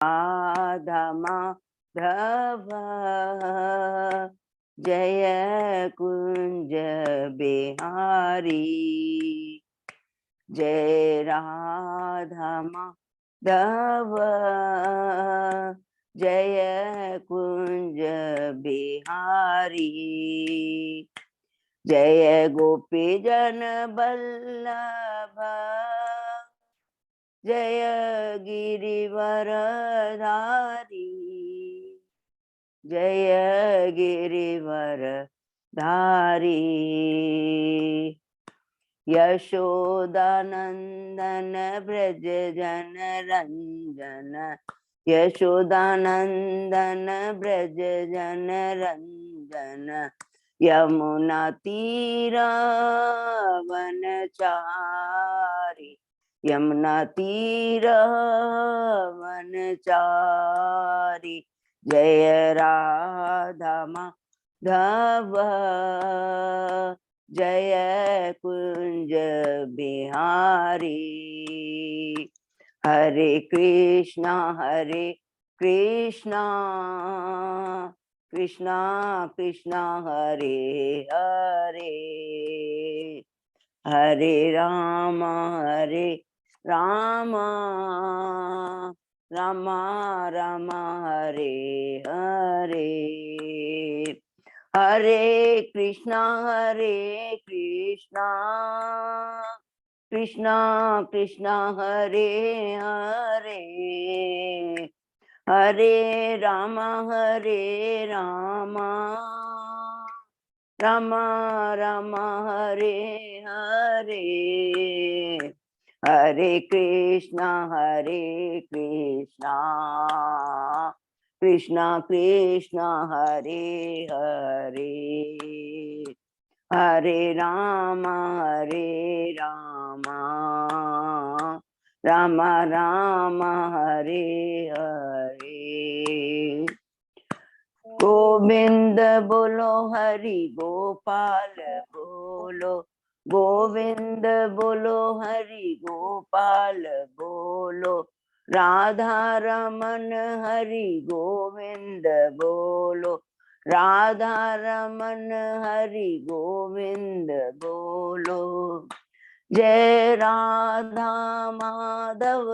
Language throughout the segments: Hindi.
राधा माधव जय कुंज बिहारी, जय राधा माधव जय कुंज बिहारी, जय गोपी जन बल्लभ जय गिरिवर धारी, जय गिरिवर धारी, यशोदानंदन ब्रज जन रंजन, यशोदानंदन ब्रज जन रंजन, यमुना तीरा वनचारी, यमुना तीरा वनचारी, जय राधा माधव जय कुंज बिहारी, हरे कृष्णा कृष्णा कृष्णा हरे हरे, हरे राम राम राम हरे हरे, हरे कृष्णा कृष्णा हरे हरे, हरे राम राम हरे हरे, हरे कृष्णा कृष्णा हरे हरे, हरे राम राम हरे हरे, गोविंद बोलो हरि गोपाल बोलो, गोविंद बोलो हरि गोपाल बोलो, राधा रमन हरि गोविंद बोलो, राधा रमन हरि गोविंद बोलो, जय राधा माधव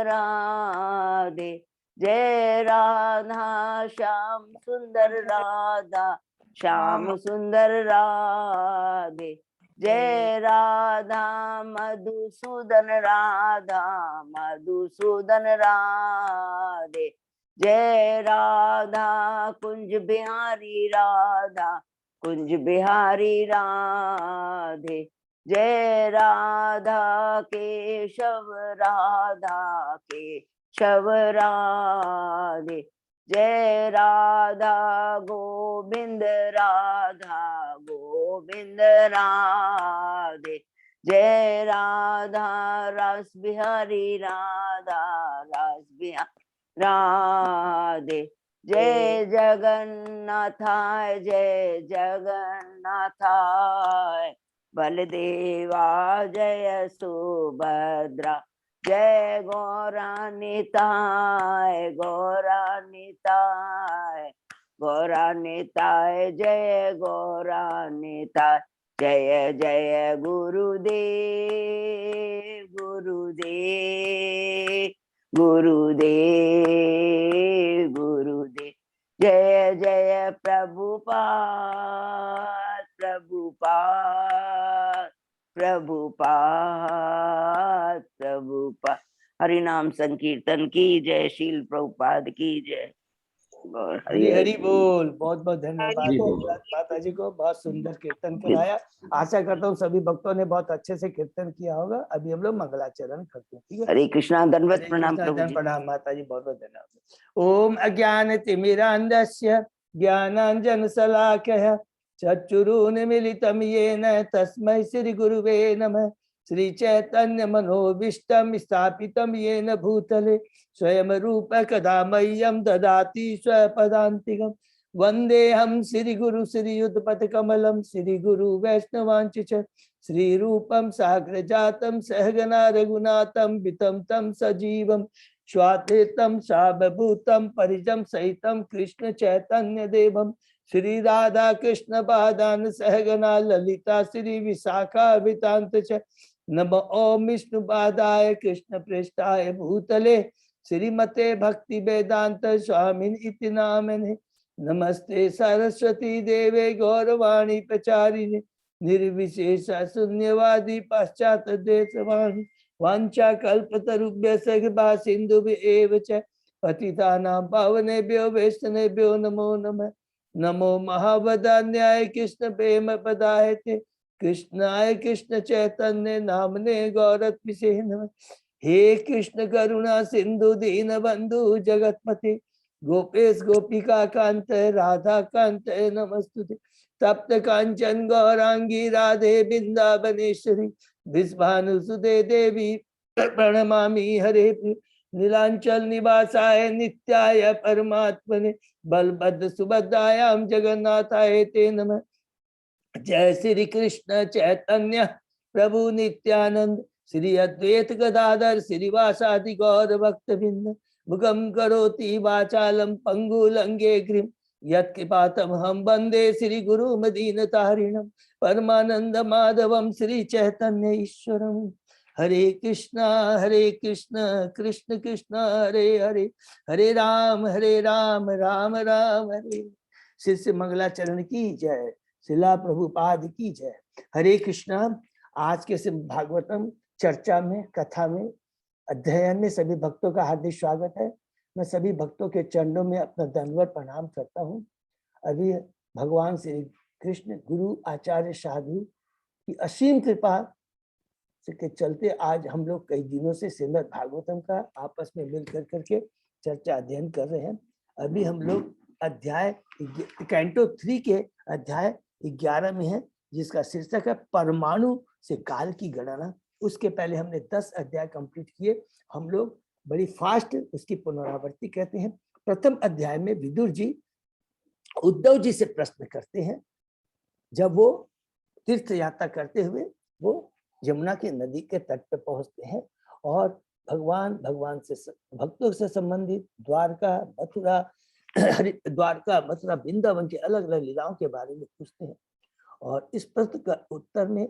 राधे, जय राधा श्याम सुंदर राधा श्याम सुंदर राधे, जय राधा मधुसूदन राधे, जय राधा कुंज बिहारी राधे, जय राधा केशव राधे, जय राधा गोविंद राधे, जय राधा रस बिहारी राधे, जय जगन्नाथाय बलदेवा जय सुभद्रा, जय गौरानिताय जय गौरानिताय, जय जय गुरुदेव जय जय प्रभुपाद हरि नाम संकीर्तन की जय, शील प्रभुपाद की जय। हरि हरि बोल। बहुत बहुत धन्यवाद माता जी को, बहुत सुंदर कीर्तन कराया। आशा करता हूँ सभी भक्तों ने बहुत अच्छे से कीर्तन किया होगा। अभी हम लोग मंगलाचरण करते हैं, ठीक है। हरे कृष्णा, दंडवत प्रणाम प्रभु जी। प्रणाम माता जी, बहुत बहुत धन्यवाद। ओम अज्ञान तिमिरांधस्य ज्ञानांजन शलाकया चक्षुरुन्मीलितं येन तस्मै श्री गुरुवे नमः। श्री चैतन्य मनोभीष्टं स्थापितं येन भूतले स्वयं रूप कदा मह्यं ददाति स्वपदान्तिकं। वन्देऽहं श्री गुरु श्री युगपत् कमलं श्री गुरु वैष्णवांच श्री रूपम साग्र जातम सहगना रघुनाथम वितम तम सजीवम स्वाद्वैतम सावभूतम परिजम सहितम कृष्ण चैतन्य देवम श्री राधा कृष्ण पादान सहगना ललिता श्री विशाखा वितांत च नमो ओम विष्णु पादाय कृष्ण पृष्ठाय भूतले श्रीमते भक्ति वेदांत स्वामिन इति नामिने नमस्ते सरस्वती देवे गौरवाणी प्रचारिणे निर्विशेष शून्यवादी पाश्चात देशवाणी वांछा कल्पतरुभ्यश्च कृपा सिन्धुभ्येव च पतितानां पावनेभ्यो वैष्णवेभ्यो नमो नमः। नमो महावदान्याय कृष्ण प्रेम पदायते कृष्णाय कृष्ण चैतन्य नामने गौरत्मिषे नमः। हे कृष्ण करुणा सिंधु दीन बंधु जगतपते गोपेश गोपिका कांत राधा कांत नमस्तुते तप्त कांचन गौरांगी राधे बिंदावनेश्वरी विश्वानुसुते देवी प्रणमामि हरे नीलांचल निवासाय नित्याय परमात्मने बलभद्र सुभद्रायां जगन्नाथाय ते नमः। जय श्री कृष्ण चैतन्य प्रभु नित्यानंद श्री अद्वैत गदाधर श्रीवासादि गौर भक्त बिंद मुखम करोति वाचालम पंगुलंगे ग्रीम यत्कृपातम हम वंदे श्री गुरु मदीन तारिणम परमानंद माधवम श्री चैतन्य ईश्वरम। हरे कृष्ण कृष्ण कृष्ण हरे हरे हरे राम राम राम हरे। श्री श्री मंगलाचरण की जय, शिला प्रभुपाद की जय। हरे कृष्णा। आज के इस भागवतम चर्चा में, कथा में, अध्ययन में सभी भक्तों का हार्दिक स्वागत है। मैं सभी भक्तों के चरणों में अपना दंडवत प्रणाम करता हूँ। अभी भगवान श्री कृष्ण गुरु आचार्य साधु की असीम कृपा के चलते आज हम लोग कई दिनों से श्रीमद् भागवतम का आपस में मिल करके चर्चा अध्ययन कर रहे हैं। अभी हम लोग अध्याय कैंटो 3 के अध्याय 11 में है, जिसका शीर्षक है परमाणु से काल की गणना। उसके पहले हमने 10 अध्याय कंप्लीट किए। हम लोग बड़ी फास्ट उसकी पुनरावृत्ति कहते हैं। प्रथम अध्याय में विदुर जी उद्धव जी से प्रश्न करते हैं। जब वो तीर्थ यात्रा करते हुए वो यमुना के नदी के तट पर पहुंचते हैं और भगवान से भक्तों से संबंधित द्वारका मथुरा वृंदावन के अलग अलग लीलाओं के बारे में पूछते हैं। और इस प्रश्न का उत्तर में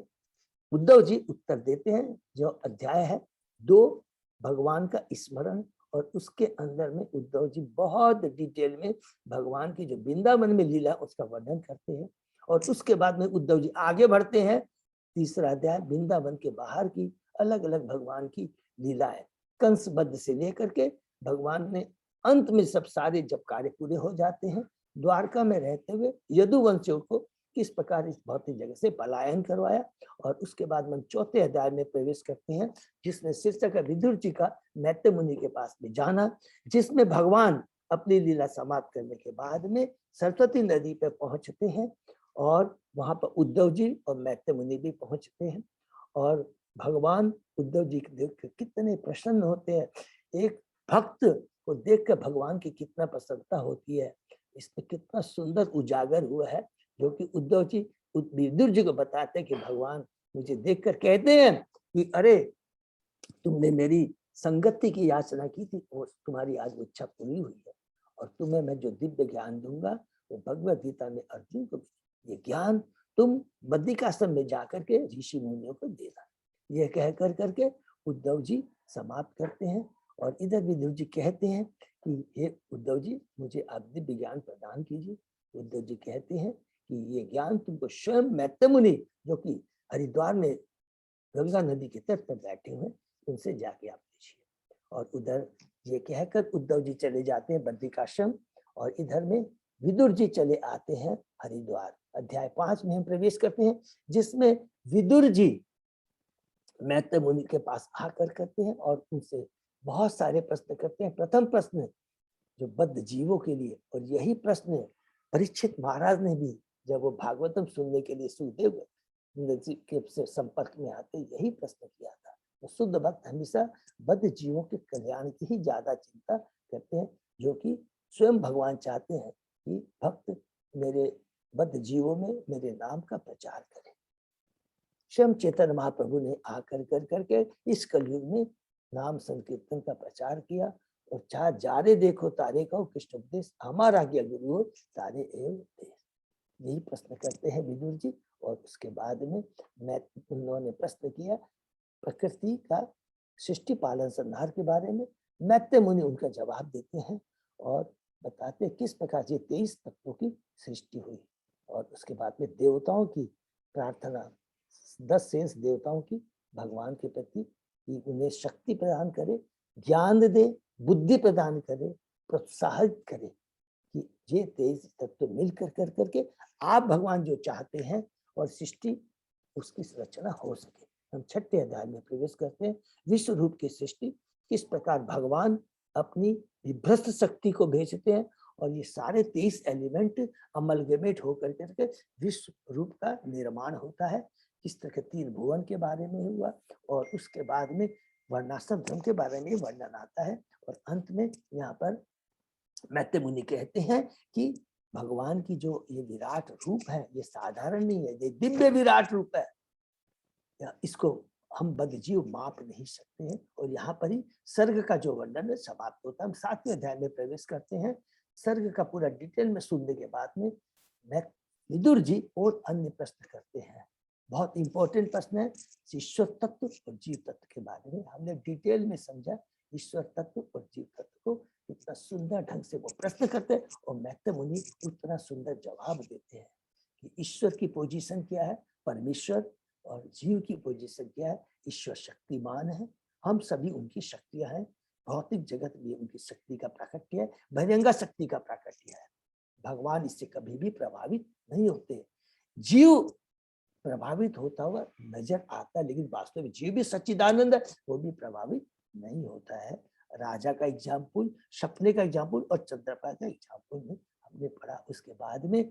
उद्धव जी उत्तर देते हैं। जो अध्याय है 2 भगवान का स्मरण, और उसके अंदर में उद्धव जी बहुत डिटेल में भगवान की जो वृंदावन में लीला उसका वर्णन करते हैं। और उसके बाद में उद्धव जी आगे बढ़ते हैं। तीसरा अध्याय वृंदावन के बाहर की अलग अलग भगवान की लीला है। कंस वध से लेकर के भगवान ने अंत में सब सारे जब कार्य पूरे हो जाते हैं, द्वारका में रहते हुए यदुवंशियों को किस प्रकार इस भौतिक जगत से पलायन करवाया। और उसके बाद हम 4थे अध्याय में प्रवेश करते हैं, जिसमें शीर्षक है विदुर जी का मैत्रेय मुनि के पास में जाना, जिसमें भगवान अपनी लीला समाप्त करने के बाद में सरस्वती नदी पर पहुंचते हैं और वहां पर उद्धव जी और मैत्रेय मुनि भी पहुंचते हैं। और भगवान उद्धव जी को देख कर कितने प्रसन्न होते हैं। एक भक्त को देखकर भगवान की कितना प्रसन्नता होती है। इसमें कितना सुंदर उजागर हुआ है, जो कि उद्धव जी विदुर जी को बताते हैं कि भगवान मुझे देखकर कहते हैं कि अरे तुमने मेरी संगति की याचना की थी, वो तुम्हारी आज इच्छा पूरी हुई है। और तुम्हें मैं जो दिव्य ज्ञान दूंगा वो भगवद गीता में अर्जुन को ये ज्ञान तुम बद्रिकाश्रम में जाकर के ऋषि मुनियों को देना। ये कह कर करके उद्धव जी समाप्त करते हैं। और इधर विदुर जी कहते हैं कि हे उद्धव जी, मुझे आप दिव्य ज्ञान प्रदान कीजिए। उद्धव जी कहते हैं कि ये ज्ञान तुमको स्वयं मैत्रेय मुनि, जो कि हरिद्वार में गंगा नदी के तट पर बैठे हुए, उनसे जाके आप पूछिए। और उधर ये कहकर उद्धव जी चले जाते हैं बद्रिकाश्रम, और इधर में विदुर जी चले आते हैं हरिद्वार। अध्याय 5 में हम प्रवेश करते हैं, जिसमें विदुर जी मैत्रेय मुनि के पास आकर करते हैं और उनसे बहुत सारे प्रश्न करते हैं। प्रथम प्रश्न जो बद्ध जीवों के लिए, और यही प्रश्न परीक्षित महाराज ने भी जब वो भागवतम सुनने के लिए सुखदेव के से संपर्क में आते यही प्रश्न किया था। तो शुद्ध भक्त हमेशा बद्ध जीवों के कल्याण की ही ज्यादा चिंता करते हैं, जो कि स्वयं भगवान चाहते हैं कि भक्त मेरे बद्ध जीवों में मेरे नाम का प्रचार करें। स्वयं चैतन्य महाप्रभु ने आकर कर करके इस कलयुग में नाम संकीर्तन का प्रचार किया। और चाहे जारे देखो तारे कहो कृष्ण उपदेश, हमारा आज्ञा गुरु हो तारे एवं देश। यही प्रश्न करते हैं विदुर जी। और उसके बाद में मैं उन्होंने प्रश्न किया प्रकृति का सृष्टि पालन संहार के बारे में। मैत्रेय मुनि उनका जवाब देते हैं और बताते हैं किस प्रकार से 23 तत्वों की सृष्टि हुई। और उसके बाद में देवताओं की प्रार्थना, 10 शेष देवताओं की भगवान के प्रति कि उन्हें शक्ति प्रदान करे, ज्ञान दे, बुद्धि प्रदान करे, प्रोत्साहित करे कि ये 23 तत्व मिलकर कर करके आप भगवान जो चाहते हैं और सृष्टि उसकी रचना हो सके। हम 6ठे अध्याय में प्रवेश करते हैं। विश्व रूप की सृष्टि, किस प्रकार भगवान अपनी विभ्रष्ट शक्ति को भेजते हैं और ये सारे 23 एलिमेंट अमलगमेट होकर करके विश्व रूप का निर्माण होता है। इस तरह के 3 भुवन के बारे में हुआ और उसके बाद में वर्णाश्रम धर्म के बारे में वर्णन आता है। और अंत में यहाँ पर मैत्रेय मुनि कहते हैं कि भगवान की जो ये विराट रूप है ये साधारण नहीं है, ये दिव्य विराट रूप है। इसको हम बद्धजीव माप नहीं सकते हैं। और यहाँ पर ही सर्ग का जो वर्णन है समाप्त होता है। हम 7वें अध्याय में प्रवेश करते हैं। सर्ग का पूरा डिटेल में सुनने के बाद में मैं विदुर जी और अन्य प्रश्न करते हैं। बहुत इंपॉर्टेंट प्रश्न है ईश्वर तत्व और जीव तत्व के बारे में। हमने डिटेल में समझा ईश्वर तत्व और जीव तत्व को। इतना सुंदर ढंग से वो प्रश्न करते हैं और मैत्रेय मुनि उतना सुंदर जवाब देते हैं कि ईश्वर की पोजीशन क्या है, परमेश्वर, और जीव की पोजीशन क्या है, ईश्वर शक्तिमान है, हम सभी उनकी शक्तियां हैं। भौतिक जगत भी उनकी शक्ति का प्राकट्य है, बहिरंगा शक्ति का प्राकट्य है। भगवान इससे कभी भी प्रभावित नहीं होते। जीव प्रभावित होता हुआ नजर आता है, लेकिन वास्तव में जीव भी सच्चिदानंद है, वो भी प्रभावित नहीं होता है। राजा का एग्जाम्पल, सपने का एग्जाम्पल और चंद्रपा का एग्जाम्पल में हमने पढ़ा। उसके बाद में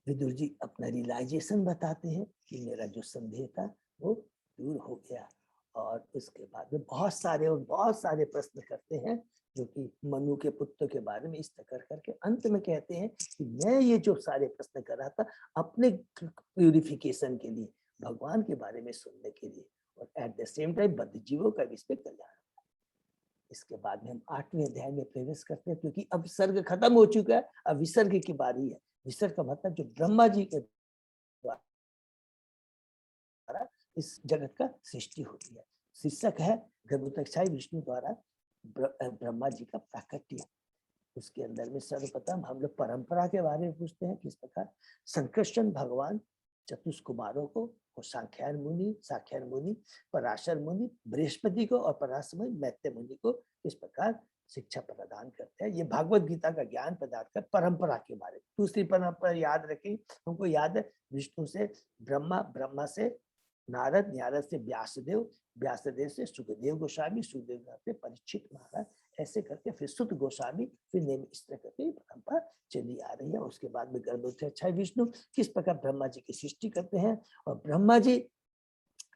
विदुर जी अपना रियलाइजेशन बताते हैं कि मेरा जो संदेह था वो दूर हो गया। और उसके बाद में बहुत सारे प्रश्न करते हैं जो कि मनु के पुत्र के बारे में इस तरह करके अंत में कहते हैं कि मैं ये जो सारे प्रश्न कर रहा था अपने प्यूरिफिकेशन के लिए, भगवान के बारे में सुनने के लिए, और एट द सेम टाइम बद्ध जीवों का विस्पे कल्याण। इसके बाद में हम 8वें अध्याय में प्रवेश करते हैं क्योंकि अब सर्ग खत्म हो चुका है, अब विसर्ग की बारी है। विसर्ग का मतलब जो ब्रह्मा जी के द्वारा इस जगत का सृष्टि होती है। शीर्षक है गर्भोत्कचाई विष्णु द्वारा ब्रह्मा जी का प्राकट्य। उसके अंदर में सर्वप्रथम हम लोग परंपरा के बारे में पूछते हैं, किस प्रकार संकृष्ण भगवान चतुष्कुमारों को, साख्यायन मुनि, पराशर मुनि बृहस्पति को और पराशर मुनि मैत्रेय मुनि को इस प्रकार शिक्षा प्रदान करते हैं। ये भागवत गीता का ज्ञान प्रदान कर परंपरा के बारे में। दूसरी परंपरा याद रखें, हमको याद है विष्णु से ब्रह्मा, ब्रह्मा से नारद, नारद से व्यासदेव, व्यासदेव से सुखदेव गोस्वामी, सुखदेव से परीक्षित महाराज, ऐसे करके फिर सुत गोस्वामी, फिर नेम, इस तरह करके परंपरा चली आ रही है। उसके बाद में गर्भोत्कचाई विष्णु किस प्रकार ब्रह्मा जी की सृष्टि करते हैं और ब्रह्मा जी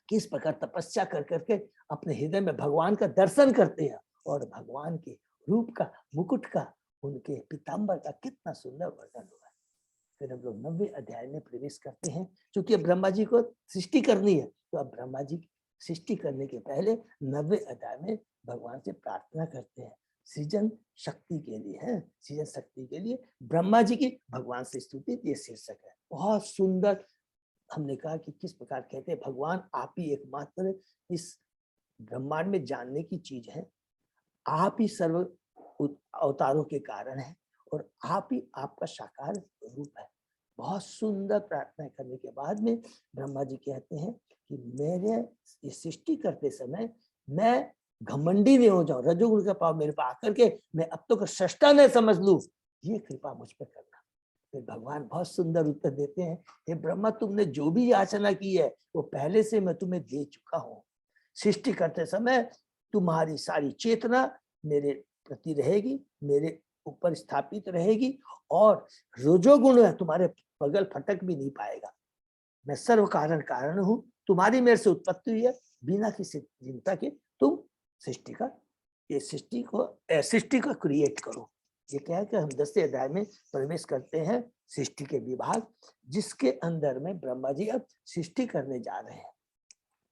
किस प्रकार तपस्या कर करके अपने हृदय में भगवान का दर्शन करते हैं और भगवान के रूप का, मुकुट का, उनके पीताम्बर का कितना सुंदर वर्णन हुआ है। फिर हम लोग 9वें अध्याय में प्रवेश करते हैं। क्योंकि अब ब्रह्मा जी को सृष्टि करनी है, तो अब ब्रह्मा जी सृष्टि करने के पहले 9वें अध्याय में भगवान से प्रार्थना करते हैं सृजन शक्ति के लिए, है सृजन शक्ति के लिए ब्रह्मा जी की भगवान से स्तुति, ये शीर्षक है। बहुत सुंदर हमने कहा कि किस प्रकार कहते हैं भगवान आप ही एकमात्र इस ब्रह्मांड में जानने की चीज है, आप ही सर्व अवतारों के कारण है और आप ही आपका साकार रूप है। बहुत सुंदर प्रार्थना करने के बाद में ब्रह्मा जी कहते हैं कि मेरे ये सृष्टि करते समय मैं घमंडी नहीं हो जाऊं, रजोगुण का पाव मेरे पास आकर के मैं अब तो सृष्टा न समझ लूं, ये कृपा मुझ पर करना। फिर भगवान बहुत सुंदर उत्तर देते हैं, हे ब्रह्मा तुमने जो भी याचना की है वो पहले से मैं तुम्हें दे चुका हूँ। सृष्टि करते समय तुम्हारी सारी चेतना मेरे प्रति रहेगी, मेरे ऊपर स्थापित रहेगी और रजोगुण है तुम्हारे बगल फटक भी नहीं पाएगा। मैं सर्व कारण कारण हूं, तुम्हारी मेरे से उत्पत्ति हुई है, बिना किसी चिंता के तुम सृष्टि का, ये सृष्टि को क्रिएट करो। ये क्या है कि हम 10वें अध्याय में प्रवेश करते हैं सृष्टि के विभाग, जिसके अंदर में ब्रह्मा जी अब सृष्टि करने जा रहे हैं।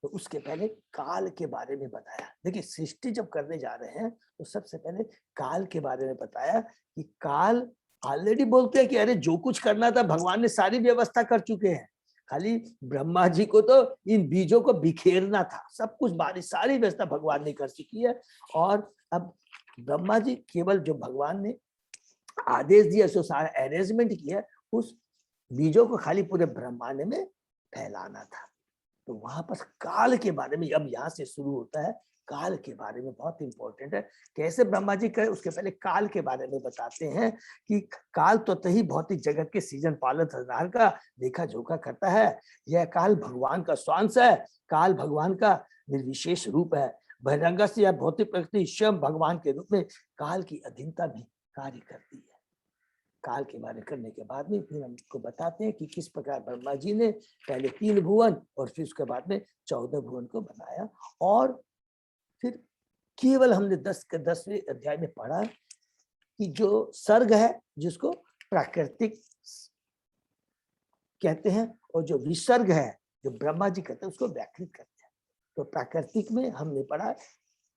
तो उसके पहले काल के बारे में बताया। देखिए सृष्टि जब करने जा रहे हैं तो सबसे पहले काल के बारे में बताया कि काल ऑलरेडी बोलते हैं कि अरे जो कुछ करना था भगवान ने सारी व्यवस्था कर चुके हैं, खाली ब्रह्मा जी को तो इन बीजों को बिखेरना था, सब कुछ बारी सारी व्यवस्था भगवान ने कर चुकी है। और अब ब्रह्मा जी केवल जो भगवान ने आदेश दिया सो सारा अरेंजमेंट किया, उस बीजों को खाली पूरे ब्रह्मांड में फैलाना था। तो वहां पर काल के बारे में अब यहाँ से शुरू होता है, काल के बारे में बहुत इंपॉर्टेंट है। कैसे ब्रह्मा जी करे उसके पहले काल के बारे में बताते हैं कि काल तो ही भौतिक जगत के सीजन पालन संहार का देखा जोखा करता है। यह काल भगवान का स्वांश है, काल भगवान का निर्विशेष रूप है। बहिरंग से यह भौतिक प्रकृति स्वयं भगवान के रूप में काल की अधीनता भी कार्य करती है। काल के बारे करने के बाद में फिर हमको बताते हैं कि किस प्रकार ब्रह्मा जी ने पहले 3 भुवन और फिर उसके बाद में 14 भुवन को बनाया। और फिर केवल हमने 10वें अध्याय में पढ़ा कि जो सर्ग है जिसको प्राकृतिक कहते हैं, और जो विसर्ग है जो ब्रह्मा जी कहते हैं उसको व्याकृत करते हैं। तो प्राकृतिक में हमने पढ़ा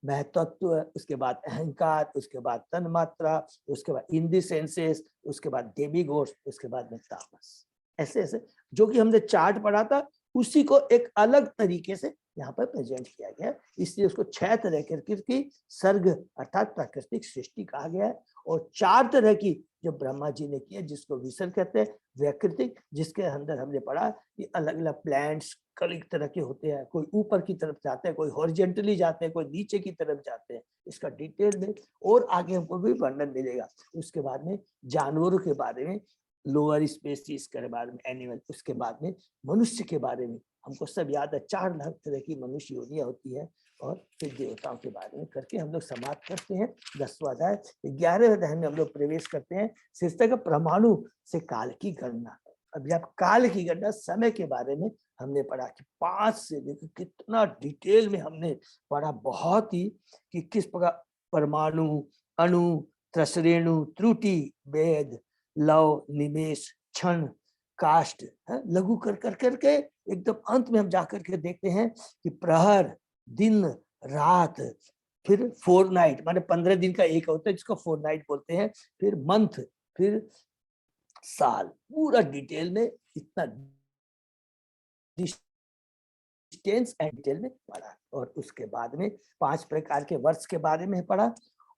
महतत्व, उसके बाद अहंकार, उसके बाद तन्मात्रा, उसके बाद इंद्रिय सेंसेस, उसके बाद देवी गोष्ठ, उसके बाद में तामस। ऐसे ऐसे जो कि हमने चार्ट पढ़ा था उसी को एक अलग तरीके से यहाँ पर प्रेजेंट किया गया है। इसलिए उसको 6 तरह की सर्ग अर्थात प्राकृतिक सृष्टि कहा गया है। और 4 तरह की जो ब्रह्मा जी ने किया जिसको विसर्ग कहते हैं, वैकृतिक, जिसके अंदर हमने पढ़ा कि अलग अलग प्लैंट्स कई तरह के होते हैं, कोई ऊपर की तरफ जाते हैं, कोई हॉरिजेंटली जाते हैं, कोई नीचे की तरफ जाते हैं। इसका डिटेल में और आगे हमको भी वर्णन मिलेगा। उसके बाद में जानवरों के बारे में, लोअर स्पेसीज के बारे में, एनिमल, उसके बाद में मनुष्य के बारे में हमको सब याद है। 4 लाख तरह की मनुष्य योनियां होती है। और फिर देवताओं के बारे में करके हम लोग समाप्त करते हैं 10वां अध्याय। 11वें अध्याय में हम लोग प्रवेश करते हैं शीर्षक परमाणु से काल की गणना। अभी आप काल की गणना समय के बारे में हमने पढ़ा कि 5 से लेकर कितना डिटेल में हमने पढ़ा, बहुत ही कि किस प्रकार परमाणु, अणु, त्रसरेणु, त्रुटि, वेद, लव, निमेष, क्षण, काष्ठ, लघु कर कर करके एकदम अंत में हम जाकर के देखते हैं कि प्रहर, दिन, रात, फिर 4 नाइट माने 15 दिन का एक होता है जिसको 4 नाइट बोलते हैं, फिर मंथ, फिर साल, पूरा डिटेल में इतना डिस्टेंस एंड डिटेल में पढ़ा। और उसके बाद में 5 प्रकार के वर्ष के बारे में पढ़ा।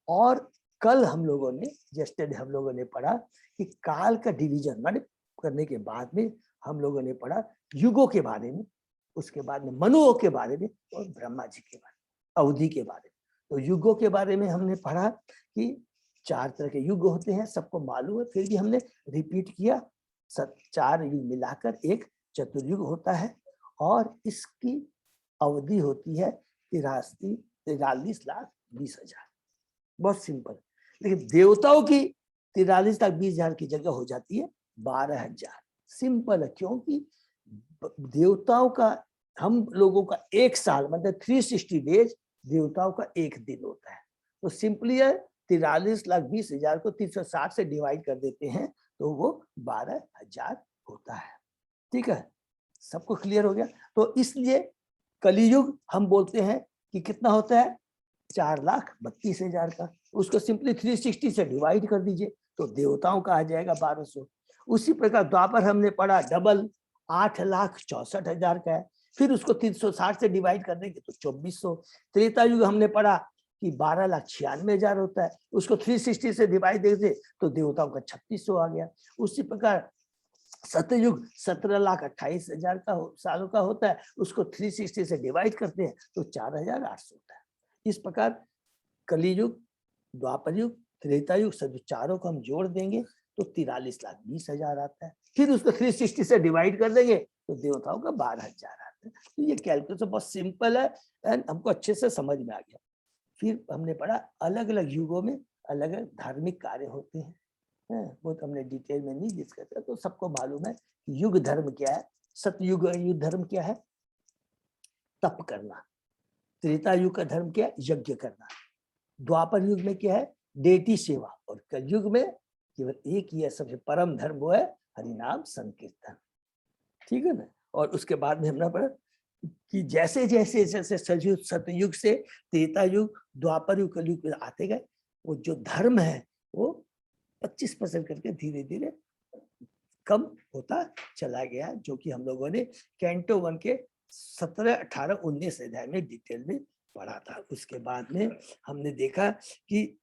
और कल हम लोगों ने यस्टरडे हम लोगों ने पढ़ा कि काल का डिवीजन माने करने के बाद में हम लोगों ने पढ़ा युगों के बारे में, उसके बाद में मनुओं के बारे में और ब्रह्मा जी के बारे में, अवधि के बारे में। तो युगों के बारे में हमने पढ़ा कि 4 तरह के युग होते हैं, सबको मालूम है, फिर भी हमने रिपीट किया। 4 युग मिलाकर एक चतुर्युग होता है। और इसकी अवधि होती है 43,20,20,000। बहुत सिंपल। लेकिन देवताओं की 43,20,000 की जगह हो जाती है 12,000। सिंपल है, क्योंकि देवताओं का, हम लोगों का एक साल मतलब 360 डेज, देवताओं का एक दिन होता है। तो सिंपली है 43,20,000 को 360 से डिवाइड कर देते हैं तो वो 12,000 होता है। ठीक है, सबको क्लियर हो गया। तो इसलिए कलियुग हम बोलते हैं कि कितना होता है 4,32,000 का, उसको सिंपली 360 से डिवाइड कर दीजिए तो देवताओं का आ जाएगा 1200। उसी प्रकार द्वापर हमने पढ़ा डबल 8,64,000 का है, फिर उसको 360 से डिवाइड कर देंगे तो 2400। त्रेता युग हमने पढ़ा कि 12,96,000 होता है, उसको 360 से डिवाइड देते तो देवताओं का 3600 आ गया। उसी प्रकार सतयुग 17,28,000 का सालों का होता है, उसको 360 से डिवाइड करते हैं तो 4,800 होता है। इस प्रकार कलियुग, द्वापर युग, त्रेता युग सभी चारों को हम जोड़ देंगे तो 43,20,000 आता है। फिर उसको 360 से डिवाइड कर देंगे तो देवताओं का 12,000 आता है। तो ये कैलकुलेशन बहुत सिंपल है एंड हमको अच्छे से समझ में आ गया। फिर हमने पढ़ा अलग अलग युगों में अलग अलग धार्मिक कार्य होते हैं, वो तो हमने डिटेल में नहीं डिस्कस किया, तो सबको मालूम है युग धर्म क्या है। सतयुग युग धर्म क्या है, तप करना। त्रेता युग का धर्म क्या है, यज्ञ करना। द्वापर युग में क्या है, डेटी सेवा। और कलयुग में केवल एक ही है सबसे परम धर्म, वो है हरिनाम संकीर्तन। ठीक है ना। और उसके बाद में हमने पढ़ा कि जैसे जैसे जैसे सतयुग से त्रेता युग, द्वापर युग, कलयुग में आते गए, वो जो धर्म है वो 25% करके धीरे धीरे कम होता चला गया, जो कि हम लोगों ने कैंटो 1 के 17, 18, 19 अध्याय में डिटेल में पढ़ा था। उसके बाद में हमने देखा कि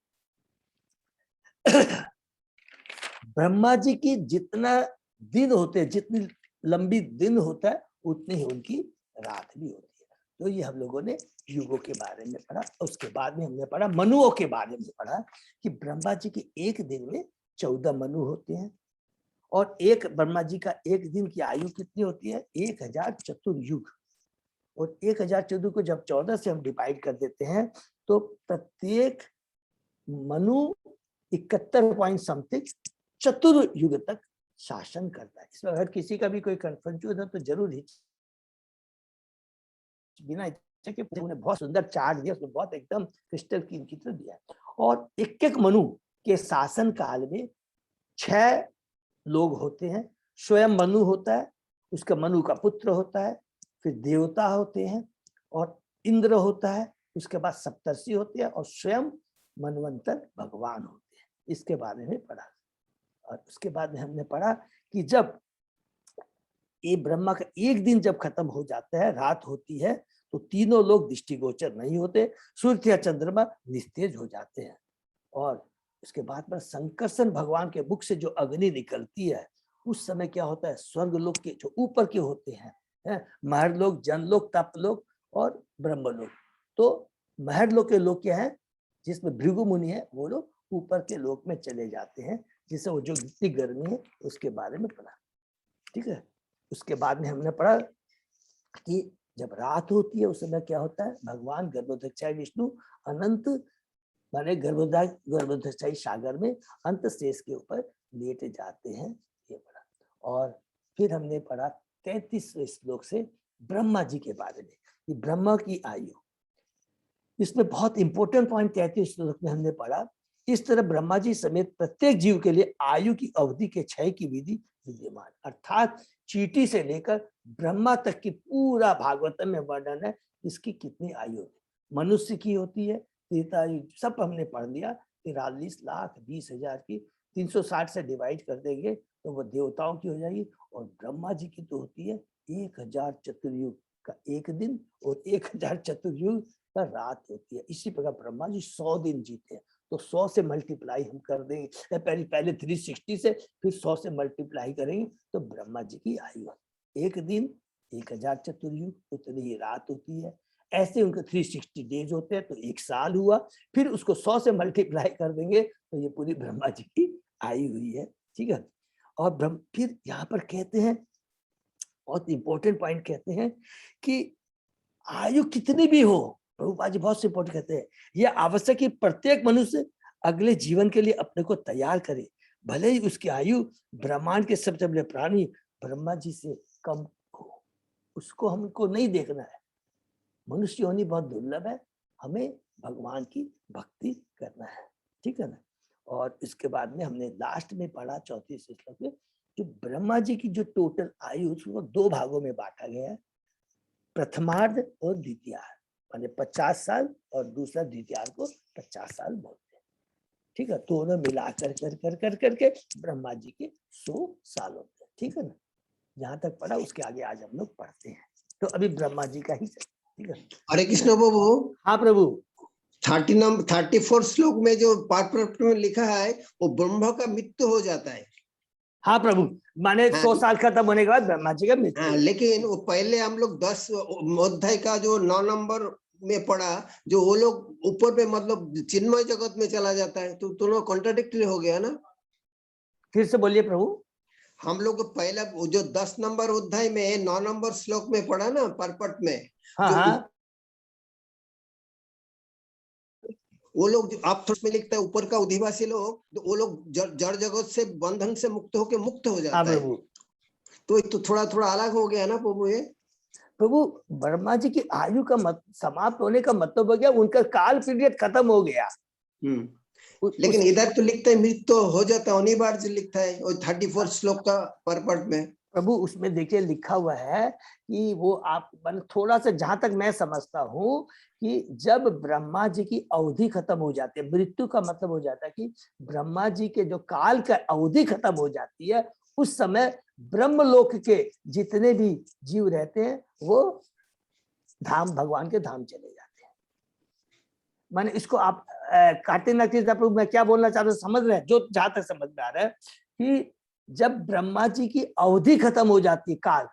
ब्रह्मा जी की जितना दिन होते हैं, जितनी लंबी दिन होता है, उतनी ही उनकी रात भी होती है। तो ये हम लोगों ने युगों के बारे में पढ़ा। उसके बाद में हमने पढ़ा मनुओं के बारे में पढ़ा कि ब्रह्मा जी के एक दिन में 14 मनु होते हैं, और एक ब्रह्मा जी का एक दिन की आयु कितनी होती है? 1000 चतुर्युग। और 1000 चतुर्युग को जब 14 से हम डिवाइड कर देते हैं तो प्रत्येक मनु 71 पॉइंट समथिंग चतुर्युग तक शासन करता है। इसमें अगर किसी का भी कोई कंफ्यूजन हो तो जरूर ही बिना के उन्होंने बहुत सुंदर चार्ट दिया, उसमें बहुत एकदम क्रिस्टल क्लीन की तरह दिया। और एक एक मनु के शासन काल में 6 लोग होते हैं। स्वयं मनु होता है, उसका मनु का पुत्र होता है, फिर देवता होते हैं और इंद्र होता है, उसके बाद सप्तर्षि होते हैं और स्वयं मनवंतर भगवान होते हैं। इसके बारे में पढ़ा। और उसके बाद में हमने पढ़ा कि जब ये ब्रह्मा का एक दिन जब खत्म हो जाता है, रात होती है, तो तीनों लोग दृष्टिगोचर नहीं होते, सूर्य या चंद्रमा निस्तेज हो जाते हैं। और उसके बाद में संकर्षण भगवान के मुख से जो अग्नि निकलती है, उस समय क्या होता है? स्वर्ग लोक के जो ऊपर के होते हैं, महरलोक, जनलोक, तपलोक और ब्रह्मलोक। तो महरलोक के लोग क्या है, जिसमें भृगु मुनि है, वो लोग ऊपर के लोक में चले जाते हैं, जिससे वो जो जितनी गर्मी है उसके बारे में पढ़ा। ठीक है। उसके बाद में हमने पढ़ा कि जब रात होती है उस समय क्या होता है? भगवान गर्भोदकशायी विष्णु अनंत माने गर्भोदकशायी सागर में अंत शेष के ऊपर लेटे जाते हैं। ये पढ़ा। और फिर हमने पढ़ा 33वें श्लोक से ब्रह्मा जी के बारे में, कि ब्रह्मा की आयु। इसमें बहुत इंपॉर्टेंट पॉइंट 33 श्लोक में हमने पढ़ा, इस तरह ब्रह्मा जी समेत प्रत्येक जीव के लिए आयु की अवधि के क्षय की विधि विद्यमान, अर्थात चींटी से लेकर ब्रह्मा तक की पूरा भागवतम में वर्णन है इसकी कितनी आयु है। मनुष्य की होती है त्रेता आयु, सब हमने पढ़ लिया। 43,20,000 की 360 से डिवाइड कर देंगे तो वो देवताओं की हो जाएगी। और ब्रह्मा जी की तो होती है 1000 चतुर्युग का एक दिन और 1000 चतुर्युग का रात होती है। इसी प्रकार ब्रह्मा जी 100 दिन जीते हैं, तो 100 से मल्टीप्लाई हम कर देंगे, पहले 360 से, फिर 100 से मल्टीप्लाई करेंगे तो ब्रह्मा जी की आयु एक दिन 1000 चतुर्युग, उतनी ही रात होती है। ऐसे उनके 360 डेज होते हैं, तो एक साल हुआ, फिर उसको 100 से मल्टीप्लाई कर देंगे तो ये पूरी ब्रह्मा जी की आयु हुई है। ठीक है। और फिर यहाँ पर कहते हैं, बहुत इंपॉर्टेंट पॉइंट कहते हैं कि आयु कितनी भी हो, प्रभुपाद जी बहुत इंपॉर्टेंट कहते हैं, यह आवश्यक है प्रत्येक मनुष्य अगले जीवन के लिए अपने को तैयार करे, भले ही उसकी आयु ब्रह्मांड के सबसे बड़े प्राणी ब्रह्मा जी से कम हो। उसको हमको नहीं देखना है, मनुष्य होनी बहुत दुर्लभ है, हमें भगवान की भक्ति करना है। ठीक है ना। और इसके बाद में हमने लास्ट में पढ़ा 34 श्लोक में, जो ब्रह्मा जी की जो टोटल आयु उसको 2 भागों में बांटा गया है, प्रथमार्ध और द्वितीयार्ध, माने 50 साल और दूसरा द्वितीयार्ध को 50 साल बोलते हैं। ठीक है। दोनों मिला करके ब्रह्मा जी के 100 साल होते हैं। ठीक है ना। यहाँ तक पढ़ा, उसके आगे आज हम लोग पढ़ते हैं। तो अभी ब्रह्मा जी का ही। ठीक है। हरे कृष्ण प्रभु। हाँ प्रभु। 34 श्लोक में जो पाठ में लिखा है वो ब्रह्मा का मृत्यु हो जाता है। हाँ प्रभु, माने 100 साल खत्म होने के बाद ब्रह्मा जी का मृत्यु। हाँ, लेकिन वो पहले हम लोग 10 अध्याय का जो 9 नंबर में पढ़ा, जो वो लोग ऊपर पे मतलब चिन्मय जगत में चला जाता है, तो दोनों कॉन्ट्राडिक्टरी हो गया ना। फिर से बोलिए प्रभु। हम लोग पहला जो 10 नंबर अध्याय में 9 नंबर श्लोक में पढ़ा ना, परपट में। हाँ। वो लोग आप में लिखता है ऊपर का अधिवासी लोग, तो वो लोग जड़ जगत से बंधन से मुक्त होके मुक्त हो जाता है। तो थोड़ा थोड़ा अलग हो गया ना प्रभु। ये प्रभु ब्रह्मा जी की आयु का समाप्त होने का मतलब हो गया उनका काल पीरियड खत्म हो गया। लेकिन इधर तो लिखता है मृत्यु हो जाता है, अनिवार्य से लिखता है और 34 श्लोक का परपट में। प्रभु उसमें देखिए लिखा हुआ है कि वो आप थोड़ा सा, जहां तक मैं समझता हूँ कि जब ब्रह्मा जी की अवधि खत्म हो जाती है, मृत्यु का मतलब हो जाता है कि ब्रह्मा जी के जो काल का अवधि खत्म हो जाती है, उस समय ब्रह्मलोक के जितने भी जीव रहते हैं वो धाम, भगवान के धाम चले जाते हैं। माने इसको आप काटे ना चीज, प्रभु मैं क्या बोलना चाहता हूँ समझ रहे हैं? जो जहां तक समझ में आ रहा है कि जब ब्रह्मा जी की अवधि खत्म हो जाती है, काल,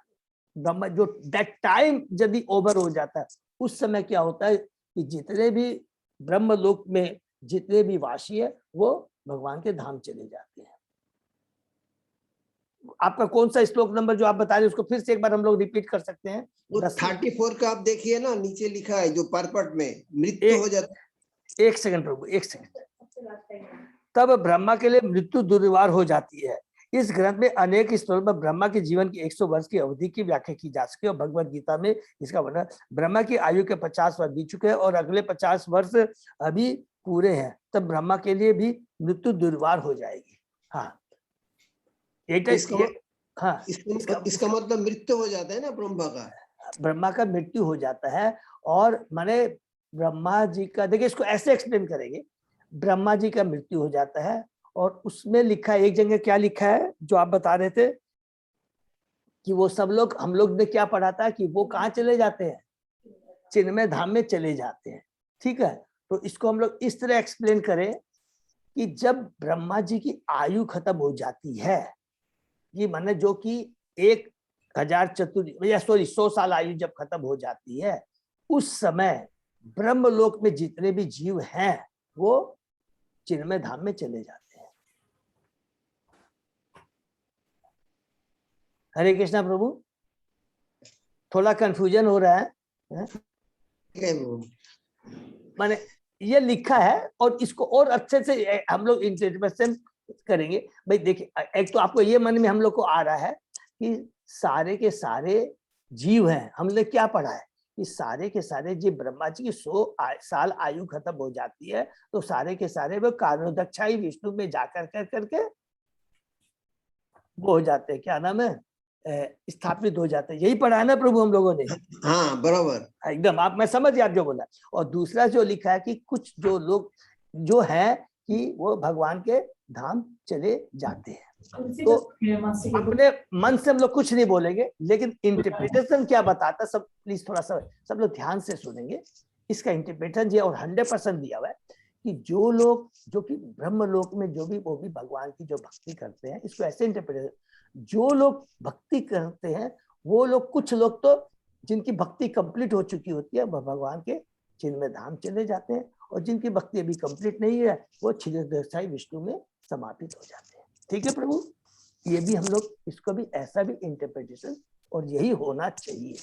ब्रह्मा जो दैट टाइम यदि ओवर हो जाता है, उस समय क्या होता है कि जितने भी ब्रह्मलोक में जितने भी वासी है वो भगवान के धाम चले जाते हैं। आपका कौन सा श्लोक नंबर जो आप बता रहे हैं उसको फिर से एक बार हम लोग रिपीट कर सकते हैं? वो 34 का आप देखिए ना, नीचे लिखा है जो परपट में मृत्यु हो जाता है। एक सेकंड प्रभु, एक सेकंड। तब ब्रह्मा के लिए मृत्यु दुर्वार हो जाती है। इस ग्रंथ में अनेक स्थलों पर ब्रह्मा के जीवन की 100 वर्ष की अवधि की व्याख्या की जा सके और भगवत गीता में इसका वर्णन, ब्रह्मा की आयु के 50 वर्ष बीत चुके हैं और अगले 50 वर्ष अभी पूरे हैं, तब ब्रह्मा के लिए भी मृत्यु दुर्वार हो जाएगी। हाँ, इसका मतलब मृत्यु हो जाता है ना ब्रह्मा का, ब्रह्मा का मृत्यु हो जाता है। और माने ब्रह्मा जी का, देखिए इसको ऐसे एक्सप्लेन करेंगे, ब्रह्मा जी का मृत्यु हो जाता है और उसमें लिखा है, एक जगह क्या लिखा है जो आप बता रहे थे कि वो सब लोग, हम लोग ने क्या पढ़ा था कि वो कहाँ चले जाते हैं? चिन्मय धाम में चले जाते हैं। ठीक है, तो इसको हम लोग इस तरह एक्सप्लेन करें कि जब ब्रह्मा जी की आयु खत्म हो जाती है, ये माने जो कि 1000 चतुर्युग या 100 साल आयु जब खत्म हो जाती है, उस समय ब्रह्मलोक में जितने भी जीव हैं वो चिन्मय धाम में चले जाते हैं। हरे कृष्णा प्रभु, थोड़ा कंफ्यूजन हो रहा है? माने ये लिखा है और इसको और अच्छे से हम लोग इंटरप्रिटेशन करेंगे। भाई देखिए, एक तो आपको ये मन में हम लोग को आ रहा है कि सारे के सारे जीव हैं, हमने क्या पढ़ा है कि सारे के सारे जीव, ब्रह्मा जी की 100 साल आयु खत्म हो जाती है तो सारे के सारे वो कारणोदक्षाई विष्णु में जाकर करके वो हो जाते हैं, क्या नाम है, स्थापित हो जाते हैं। यही पढ़ा है ना प्रभु हम लोगों ने? हाँ बराबर, एकदम, आप, मैं समझ गया आप जो बोला। और दूसरा जो लिखा है कि कुछ जो लोग जो है कि वो भगवान के धाम चले जाते हैं। तो अपने मन से हम लोग कुछ नहीं बोलेंगे, लेकिन इंटरप्रिटेशन क्या बताता, सब प्लीज थोड़ा सा सब लोग ध्यान से सुनेंगे। इसका इंटरप्रिटेशन ये और 100% दिया हुआ है कि जो लोग, जो कि ब्रह्मलोक में जो भी, वो भी भगवान की जो भक्ति करते हैं, इसको ऐसे इंटरप्रिटेशन, जो लोग भक्ति करते हैं वो लोग, कुछ लोग तो जिनकी भक्ति कंप्लीट हो चुकी होती है वह भगवान के चिन्मय धाम चले जाते हैं, और जिनकी भक्ति अभी कंप्लीट नहीं है वो क्षीरसाई विष्णु में समापित हो जाते हैं। ठीक है प्रभु, ये भी हम लोग इसको भी ऐसा भी इंटरप्रिटेशन, और यही होना चाहिए।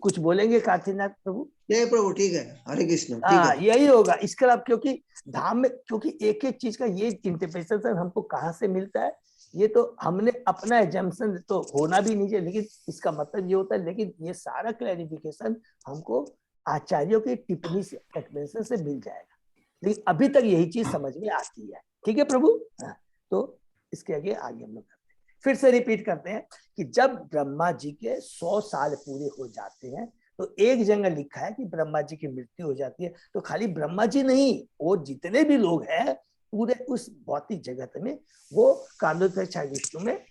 कुछ बोलेंगे काशीनाथ प्रभु? नहीं प्रभु, ठीक है, हरे कृष्ण। हाँ, यही होगा इसके बाद, क्योंकि धाम में, क्योंकि एक एक चीज का ये इंटरप्रिटेशन हमको कहाँ से मिलता है, ये तो हमने अपना एजम्पशन तो होना भी नहीं चाहिए, लेकिन इसका मतलब ये होता है, लेकिन ये सारा क्लैरिफिकेशन हमको आचार्यों की टिप्पणी से, एक्सप्लेनेशन से मिल जाएगा, लेकिन अभी तक यही चीज समझ में आती है। ठीक है प्रभु? हाँ, तो इसके आगे हम लोग करते हैं, फिर से रिपीट करते हैं कि जब ब्रह्मा जी के 100 साल पूरे हो जाते हैं तो एक जगह लिखा है कि ब्रह्मा जी की मृत्यु हो जाती है, तो खाली ब्रह्मा जी नहीं, और जितने भी लोग हैं पूरे उस भौतिक जगत में वो कारणोदक्षाई विष्णु में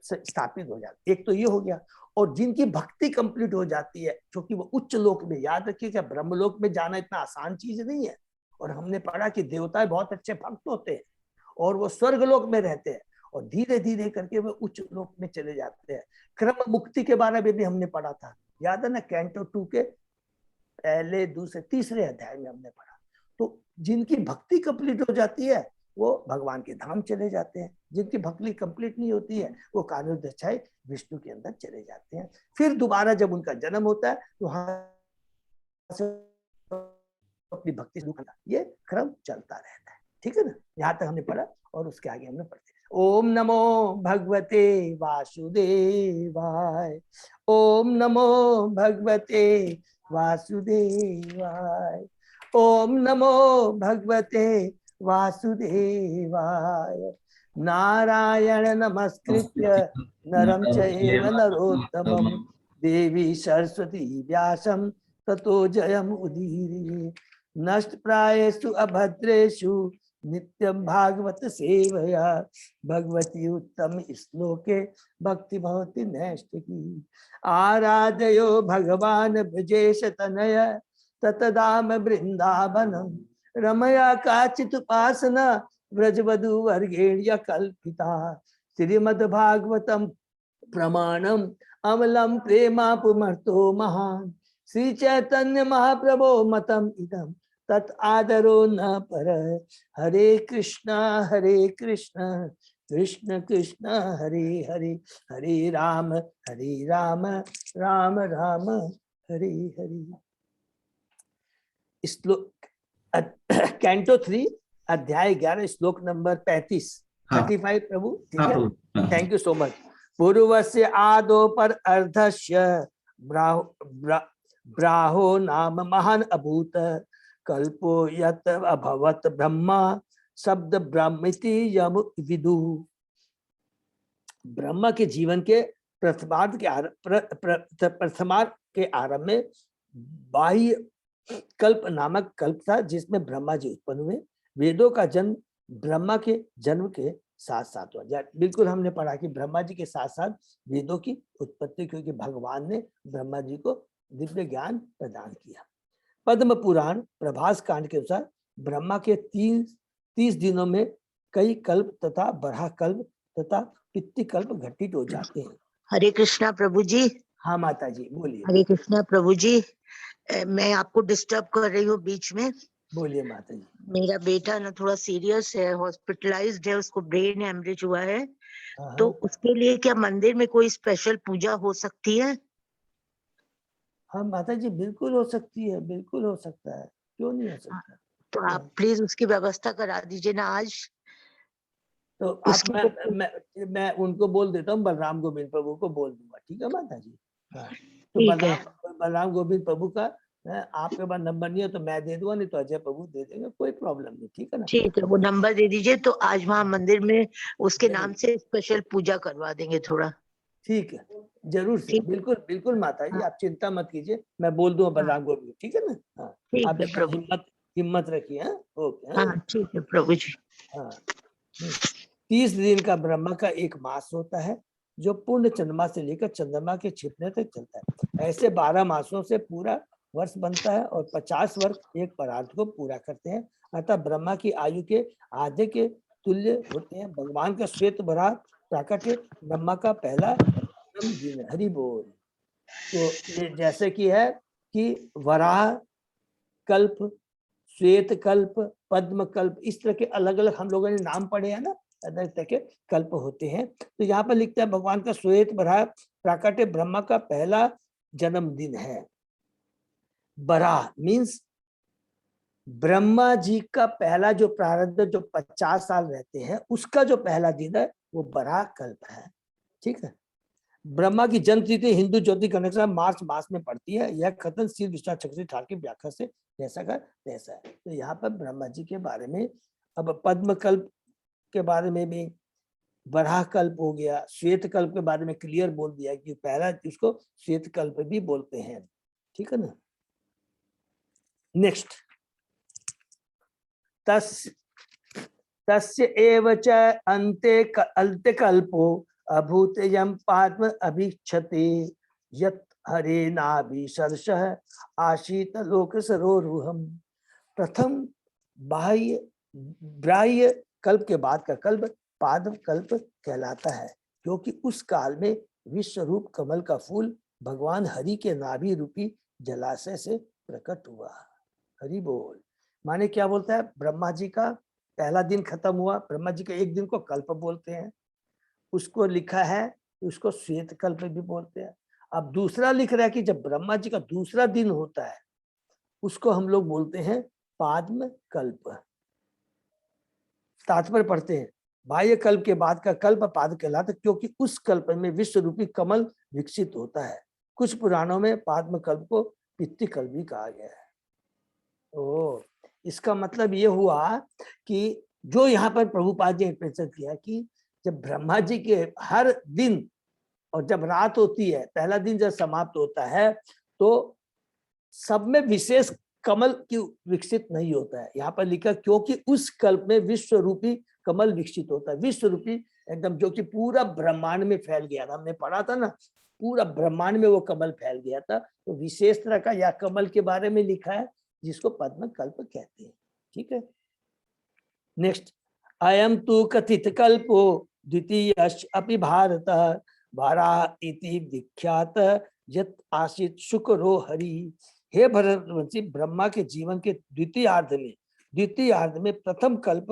स्थापित हो जाते। एक तो ये हो गया, और जिनकी भक्ति कंप्लीट हो जाती है, क्योंकि वो उच्च लोक में, याद रखिएगा ब्रह्मलोक में जाना इतना आसान चीज नहीं है, और हमने पढ़ा कि देवता बहुत अच्छे भक्त होते हैं और वो स्वर्ग लोक में रहते हैं, और धीरे धीरे करके वो उच्च लोक में चले जाते हैं। क्रम मुक्ति के बारे में भी हमने पढ़ा था, याद है ना, कैंटो 2 के पहले, दूसरे, तीसरे अध्याय में हमने पढ़ा। तो जिनकी भक्ति कंप्लीट हो जाती है वो भगवान के धाम चले जाते हैं, जिनकी भक्ति कंप्लीट नहीं होती है वो कारणोदक्षाई विष्णु के अंदर चले जाते हैं। फिर दोबारा जब उनका जन्म होता है तो वहां अपनी भक्ति शुरू करता, ये क्रम चलता रहता है। ठीक है ना, यहाँ तक हमने पढ़ा, और उसके आगे हमने पढ़ते। ओम नमो भगवते वासुदेवाय, ओम नमो भगवते वासुदेवाय, ओम नमो भगवते वासुदेवाय। नारायण नमस्कृत्य नरं चैव नरोत्तमं देवी सरस्वती व्यासं ततो जयमुदीरये। नष्टप्रायेषु अभद्रेषु नित्यं भागवत सेवया भगवती उत्तम श्लोके भक्ति भवति नैष्ठिकी। आराधयो भगवान ब्रजेश तनय ततदाम वृंदावनम रमया काचित उपासना व्रजवधु वर्गेण्य कल्पिता। श्रीमद्भागवतम प्रमाणम अमलम प्रेमापुमर्तो महान श्री चैतन्य महाप्रभो मतम इदम तत् आदरो न पर। हरे कृष्णा कृष्ण कृष्ण हरे हरे हरे राम राम राम हरे हरे। श्लोक कैंटो 3 अध्याय 11 श्लोक नंबर 35 35 प्रभु ठीक है। Thank you so much. पूर्वस्य आदो पर अर्धस्य ब्राहो नाम महान अभूत कल्पो यत अभवत ब्रह्मा शब्द ब्रह्मिति यम विदु। ब्रह्मा के जीवन के प्रथमार्ध के आरंभ में बाह्य कल्प नामक कल्प था जिसमें ब्रह्मा जी उत्पन्न हुए। वेदों का जन्म ब्रह्मा के जन्म के साथ साथ हुआ। बिल्कुल हमने पढ़ा कि ब्रह्मा जी के साथ साथ वेदों की उत्पत्ति, क्योंकि भगवान ने ब्रह्मा जी को दिव्य ज्ञान प्रदान किया। पद्म पुराण प्रभास कांड के अनुसार ब्रह्मा के 30 दिनों में कई कल्प तथा बरहा कल्प तथा पितृ कल्प घटित हो जाते हैं। हरे कृष्णा प्रभु जी। हाँ माता जी बोलिए। हरे कृष्णा प्रभु जी, मैं आपको डिस्टर्ब कर रही हूँ बीच में। बोलिए माता जी। मेरा बेटा ना थोड़ा सीरियस है, हॉस्पिटलाइज्ड है, उसको ब्रेन हेमरेज हुआ है। तो उसके लिए क्या मंदिर में कोई स्पेशल पूजा हो सकती है? हाँ माता जी बिल्कुल हो सकती है, बिल्कुल हो सकता है, क्यों नहीं हो सकता। तो आप प्लीज उसकी व्यवस्था करा दीजिए ना आज। तो आप मैं उनको बोल देता हूँ, बलराम गोविंद प्रभु को बोल दूंगा, ठीक है माता जी। तो बलराम गोविंद प्रभु का आपके पास नंबर नहीं है तो मैं दे दूंगा, नहीं तो अजय प्रभु दे देंगे, कोई प्रॉब्लम नहीं, ठीक है ना। ठीक है, वो नंबर दे दीजिए तो आज वहाँ मंदिर में उसके नाम से स्पेशल पूजा करवा देंगे थोड़ा। ठीक है, जरूर से, बिल्कुल बिल्कुल माता जी, आप चिंता मत कीजिए, मैं बोल दूंगा बलराम गोविंद, ठीक है ना। हाँ आप हिम्मत रखिए। हाँ ओके। हाँ ठीक है प्रभु जी। हाँ 30 दिन का ब्रह्मा का एक मास होता है जो पूर्ण चंद्रमा से लेकर चंद्रमा के छिपने तक चलता है। ऐसे 12 मासों से पूरा वर्ष बनता है और 50 वर्ष एक परार्थ को पूरा करते हैं। अतः ब्रह्मा की आयु के आधे के तुल्य होते हैं। भगवान का श्वेत बराह प्राकट्य ब्रह्मा का पहला दिन। हरि बोल। तो ये जैसे कि है कि वराह कल्प, श्वेत कल्प, पद्म कल्प, इस तरह के अलग अलग हम लोगों ने नाम पढ़े हैं ना, अलग तरह के कल्प होते हैं। तो यहाँ पर लिखता है भगवान का श्वेत बराह प्राकट्य ब्रह्मा का पहला जन्मदिन है। बराह मीन्स ब्रह्मा जी का पहला जो प्रारब्ध जो 50 साल रहते हैं उसका जो पहला दिन है वो बराह कल्प है, ठीक है। ब्रह्मा की जन्म तिथि हिंदू ज्योति कनेक्शन मार्च मास में पड़ती है। यह कथन श्री विश्वनाथ चक्रवर्ती ठाकुर की व्याख्या से जैसा का तैसा है। तो यहाँ पर ब्रह्मा जी के बारे में, अब पद्म कल्प के बारे में भी, बराह कल्प हो गया, श्वेत कल्प के बारे में क्लियर बोल दिया कि पहला इसको श्वेत कल्प भी बोलते हैं, ठीक है ना। नेक्स्ट, तस्य एव च अन्ते कल्पो अभूत यम पाद्म अभीक्षते यत् हरे नाभि सरसः आशीत लोक सरोरुहम। प्रथम बाह्य कल्प के बाद का कल्प पाद्म कल्प कहलाता है, क्योंकि उस काल में विश्व रूप कमल का फूल भगवान हरि के नाभि रूपी जलाशय से प्रकट हुआ। हरि बोल। माने क्या बोलता है, ब्रह्मा जी का पहला दिन खत्म हुआ, ब्रह्मा जी के एक दिन को कल्प बोलते हैं, उसको लिखा है उसको श्वेत कल्प भी बोलते हैं। अब दूसरा लिख रहा है कि जब ब्रह्मा जी का दूसरा दिन होता है उसको हम लोग बोलते हैं पाद्म कल्प। तात्पर्य पढ़ते हैं, बाह्य कल्प के बाद का कल्प पाद्म कहलाता है, क्योंकि उस कल्प में विश्व रूपी कमल विकसित होता है। कुछ पुराणों में पाद्म कल्प को पितृ कल्प भी कहा गया है। ओ, इसका मतलब ये हुआ कि जो यहाँ पर प्रभुपाद जी ने प्रेषित किया कि जब ब्रह्मा जी के हर दिन और जब रात होती है, पहला दिन जब समाप्त होता है, तो सब में विशेष कमल क्यों विकसित नहीं होता है। यहाँ पर लिखा क्योंकि उस कल्प में विश्व रूपी कमल विकसित होता है। विश्व रूपी एकदम, जो कि पूरा ब्रह्मांड में फैल गया था, हमने पढ़ा था ना, पूरा ब्रह्मांड में वो कमल फैल गया था। तो विशेष तरह का यह कमल के बारे में लिखा है, जिसको पद्म कल्प कहते हैं। ठीक है, नेक्स्ट, अयम तु कथित कल्पो द्वितीय अपि भारत वाराह इति विख्यात यत आसीत शुक्रो हरि। हे भरतवंशी, ब्रह्मा के जीवन के द्वितीय में प्रथम कल्प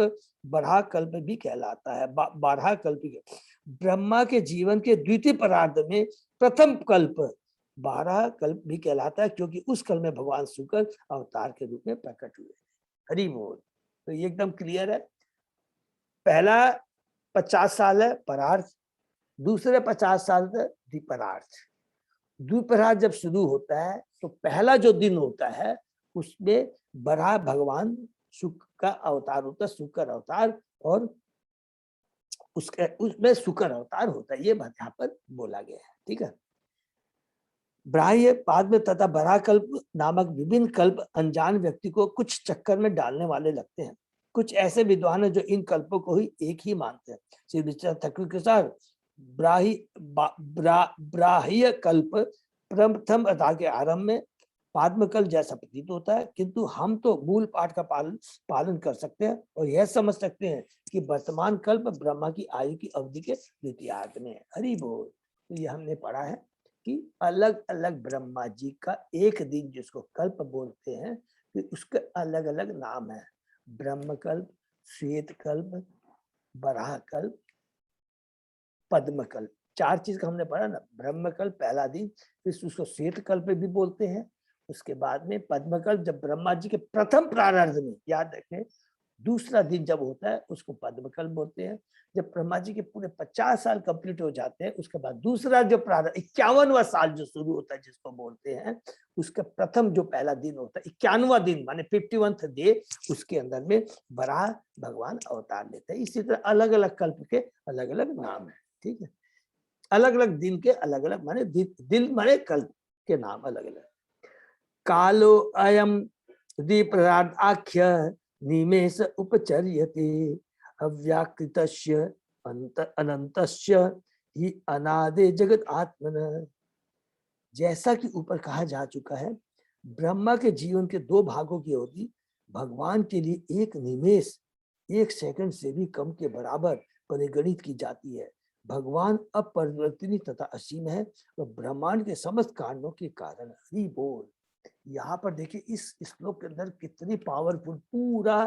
बराह कल्प भी कहलाता है। बारह कल्प के ब्रह्मा के जीवन के द्वितीय परार्ध में प्रथम कल्प बारह कल्प भी कहलाता है, क्योंकि उस कल्प में भगवान शुक्र अवतार के रूप में प्रकट हुए। हरि बोल। तो ये एकदम क्लियर है। पहला 50 साल है परार्थ, दूसरे 50 साल है द्विपरार्थ। द्विपरार्थ जब शुरू होता है तो पहला जो दिन होता है उसमें बराह भगवान शुक्र का अवतार होता है, शुक्र अवतार, और उसमें शुक्र अवतार होता है, ये बात यहाँ पर बोला गया है। ठीक है, ब्राह्य बाद में तथा बराह कल्प नामक विभिन्न कल्प अनजान व्यक्ति को कुछ चक्कर में डालने वाले लगते हैं। कुछ ऐसे विद्वान हैं जो इन कल्पों को ही एक ही मानते हैं। श्री विचार ठाकुर के अनुसार ब्राह्य कल्प प्रथम अध्याय के आरंभ में पाद्मकल्प जैसा प्रतीत होता है, किंतु हम तो मूल पाठ का पालन कर सकते हैं और यह समझ सकते हैं कि वर्तमान कल्प ब्रह्मा की आयु की अवधि के द्वितीयार्ध में है। हरि बोल। तो ये हमने पढ़ा है कि अलग अलग ब्रह्मा जी का एक दिन जिसको कल्प बोलते हैं, कि उसके अलग अलग नाम है। ब्रह्म कल्प, श्वेत कल्प, बराह कल्प, पद्म कल्प। चार चीज का हमने पढ़ा ना। ब्रह्म कल्प पहला दिन, फिर उसको श्वेत कल्प भी बोलते हैं। उसके बाद में पद्म कल्प जब ब्रह्मा जी के प्रथम प्रारंभ में, याद रखें, दूसरा दिन जब होता है उसको पद्म कल्प बोलते हैं। जब ब्रह्मा जी के पूरे 50 साल कंप्लीट हो जाते हैं, उसके बाद दूसरा जो प्रारंभ 51वां साल जो शुरू होता है जिसको बोलते हैं, उसका प्रथम जो पहला दिन होता है 51वां दिन माने 51th डे, उसके अंदर में बराह भगवान अवतार लेते हैं। इसी तरह अलग अलग कल्प के अलग अलग नाम है। ठीक है, अलग अलग दिन के अलग अलग माने दिन माने कल्प के नाम अलग अलग। कालो अयम द्विपरार्ध आख्य निमेष उपचर्यते अव्याकृतस्य अनंतस्य ही अनादि जगत आत्मन। जैसा कि ऊपर कहा जा चुका है, ब्रह्मा के जीवन के दो भागों की अवधि भगवान के लिए एक निमेष, 1 सेकंड से भी कम के बराबर परिगणित की जाती है। भगवान अपरिवर्तनीय तथा असीम है और ब्रह्मांड के समस्त कारणों के कारण। हरि बोल। यहाँ पर देखिए इस श्लोक के अंदर कितनी पावरफुल पूरा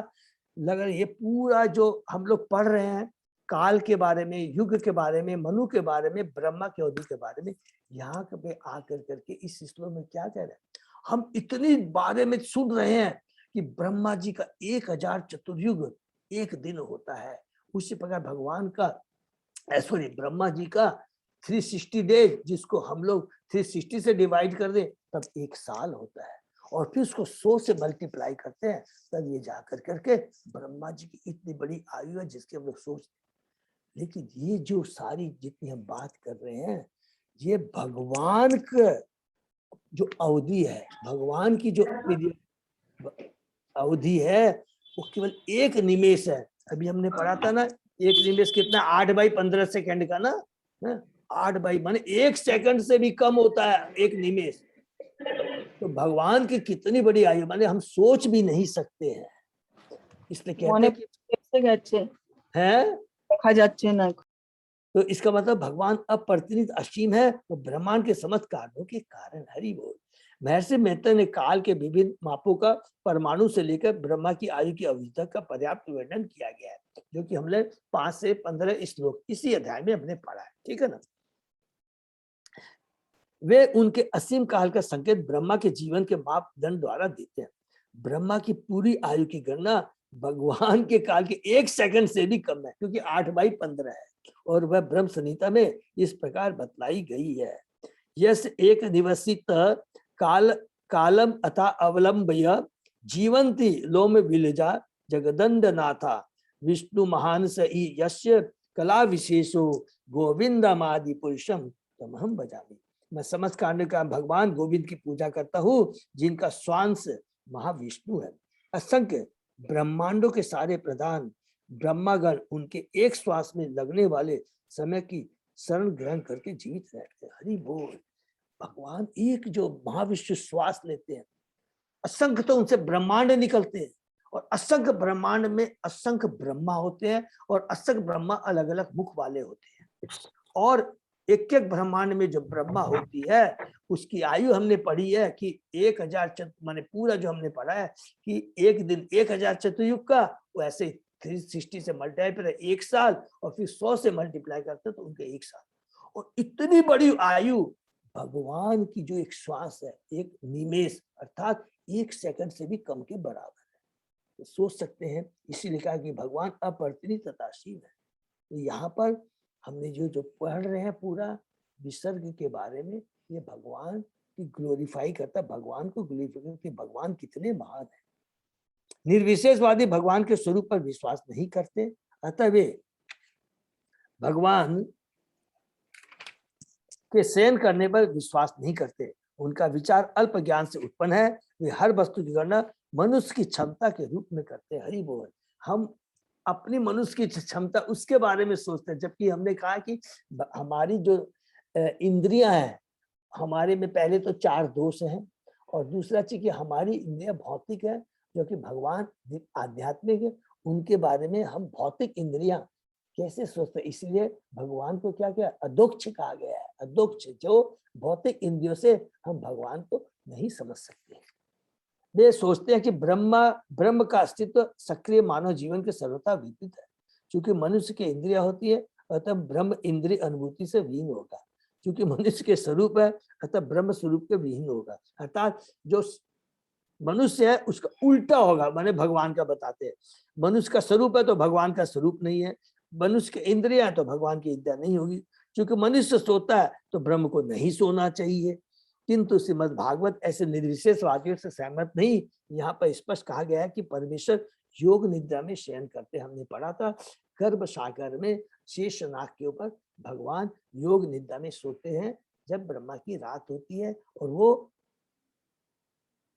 लग रहा है। ये पूरा जो हम लोग पढ़ रहे हैं काल के बारे में, युग के बारे में, मनु के बारे में, ब्रह्मा के अवधि के बारे में, यहाँ पे आकर करके इस श्लोक में क्या कह रहे हैं, हम इतनी बारे में सुन रहे हैं कि ब्रह्मा जी का 1000 चतुर्युग एक दिन होता है। उसी प्रकार भगवान का सॉरी ब्रह्मा जी का 360 डेज, जिसको हम लोग 360 से डिवाइड कर दें तब 1 साल होता है, और फिर उसको 100 से मल्टीप्लाई करते हैं, तब ये जाकर करके ब्रह्मा जी की इतनी बड़ी आयु है जिसके हम लोग सोचते हैं। लेकिन ये जो सारी जितनी हम बात कर रहे हैं, ये भगवान का जो अवधि है, भगवान की जो अवधि है, वो केवल 1 निमेष है। अभी हमने पढ़ा था ना, 1 निमेष कितना 8/15 सेकंड का ना, 8 बाई माने 1 सेकंड से भी कम होता है 1 निमेष। तो भगवान की कितनी बड़ी आयु, माने हम सोच भी नहीं सकते हैं। इसलिए कहते हैं देखा जाच्छे ना। तो इसका मतलब भगवान अपरिवर्तित असीम है, तो ब्रह्मांड के समस्त कारणों के कारण। हरि बोल। महर्षि मेहता ने काल के विभिन्न मापों का परमाणु से लेकर ब्रह्मा की आयु की अवधि तक का पर्याप्त वर्णन किया गया है, जो कि हमने 5 से 15 श्लोक इसी अध्याय में हमने पढ़ा है। ठीक है ना। वे उनके असीम काल का संकेत ब्रह्मा के जीवन के मापदंड द्वारा देते हैं। ब्रह्मा की पूरी आयु की गणना भगवान के काल के 1 सेकंड से भी कम है, क्योंकि 8/15 है, और वह ब्रह्म संहिता में इस प्रकार बतलाई गई है। यस एक दिवसित कालम अथा अवलंबय जीवंती लोम विलजा जगदंड नाथा विष्णु महान सई यस्य कला विशेषो गोविंदमादि पुरुषम तमहम भजामि। मैं समस्त कांड का भगवान गोविंद की पूजा करता हूँ, जिनका स्वांश महाविष्णु है। असंख्य ब्रह्मांडों के सारे प्रधान ब्रह्मागण उनके एक श्वास में लगने वाले समय की शरण ग्रहण करके जीवित रहते हैं। हरि बोल। भगवान एक जो महाविष्णु श्वास लेते हैं, असंख्य तो उनसे ब्रह्मांड निकलते हैं, और असंख्य ब्रह्मांड में असंख्य ब्रह्मा होते हैं, और असंख्य ब्रह्मा अलग अलग मुख वाले होते हैं। और एक एक ब्रह्मांड में जो ब्रह्मा होती है उसकी आयु हमने पढ़ी है कि 1000 माने पूरा जो हमने पढ़ा है कि एक दिन 1000 चतुर्युग का, वो ऐसे 360 से मल्टीप्लाई पर 1 साल, और फिर 100 से मल्टीप्लाई करते तो उनके 1 साल। और इतनी बड़ी आयु भगवान की जो एक श्वास है, एक निमेष अर्थात 1 सेकंड से भी कम के बराबर है। तो सोच सकते हैं, इसीलिए कहा कि भगवान अपरितृण तथा शिव है। तो यहाँ पर हमने जो पढ़ रहे हैं पूरा विसर्ग के बारे में, ये भगवान की ग्लोरीफाई करता है, भगवान को ग्लोरीफाई करता है, भगवान कितने महान है। निर्विशेषवादी भगवान के स्वरूप पर विश्वास नहीं करते, अतः वे भगवान के शयन करने पर विश्वास नहीं करते। उनका विचार अल्प ज्ञान से उत्पन्न है। वे हर वस्तु की गणना मनुष्य की क्षमता के रूप में करते हैं। हरि बोल। हम अपनी मनुष्य की क्षमता उसके बारे में सोचते हैं, जबकि हमने कहा कि हमारी जो इंद्रियां हैं, हमारे में पहले तो 4 दोष हैं, और दूसरा चीज कि हमारी इंद्रियां भौतिक है, जो कि भगवान आध्यात्मिक है। उनके बारे में हम भौतिक इंद्रियां कैसे सोचते हैं, इसलिए भगवान को क्या क्या अदोक्ष कहा गया है। अदोक्ष, जो भौतिक इंद्रियों से हम भगवान को नहीं समझ सकते। वे सोचते हैं कि ब्रह्म का अस्तित्व सक्रिय मानव जीवन के सर्वथा विपरीत है। क्योंकि मनुष्य की इंद्रिया होती है, अतः ब्रह्म इंद्रिय अनुभूति से विहीन होगा। क्योंकि मनुष्य के स्वरूप है, अतः ब्रह्म स्वरूप के विहीन होगा। अर्थात जो मनुष्य है उसका उल्टा होगा, माने भगवान का बताते हैं। मनुष्य का स्वरूप है तो भगवान का स्वरूप नहीं है, मनुष्य की इंद्रिया है तो भगवान की इंद्रिया नहीं होगी। क्योंकि मनुष्य सोता है तो ब्रह्म को नहीं सोना चाहिए। किंतु श्रीमद् भागवत ऐसे निर्विशेषवादियों से सहमत नहीं। यहाँ पर स्पष्ट कहा गया है कि परमेश्वर योग निद्रा में शयन करते। हमने पढ़ा था गर्भ सागर में शेषनाग के ऊपर भगवान योग निद्रा में सोते हैं जब ब्रह्मा की रात होती है, और वो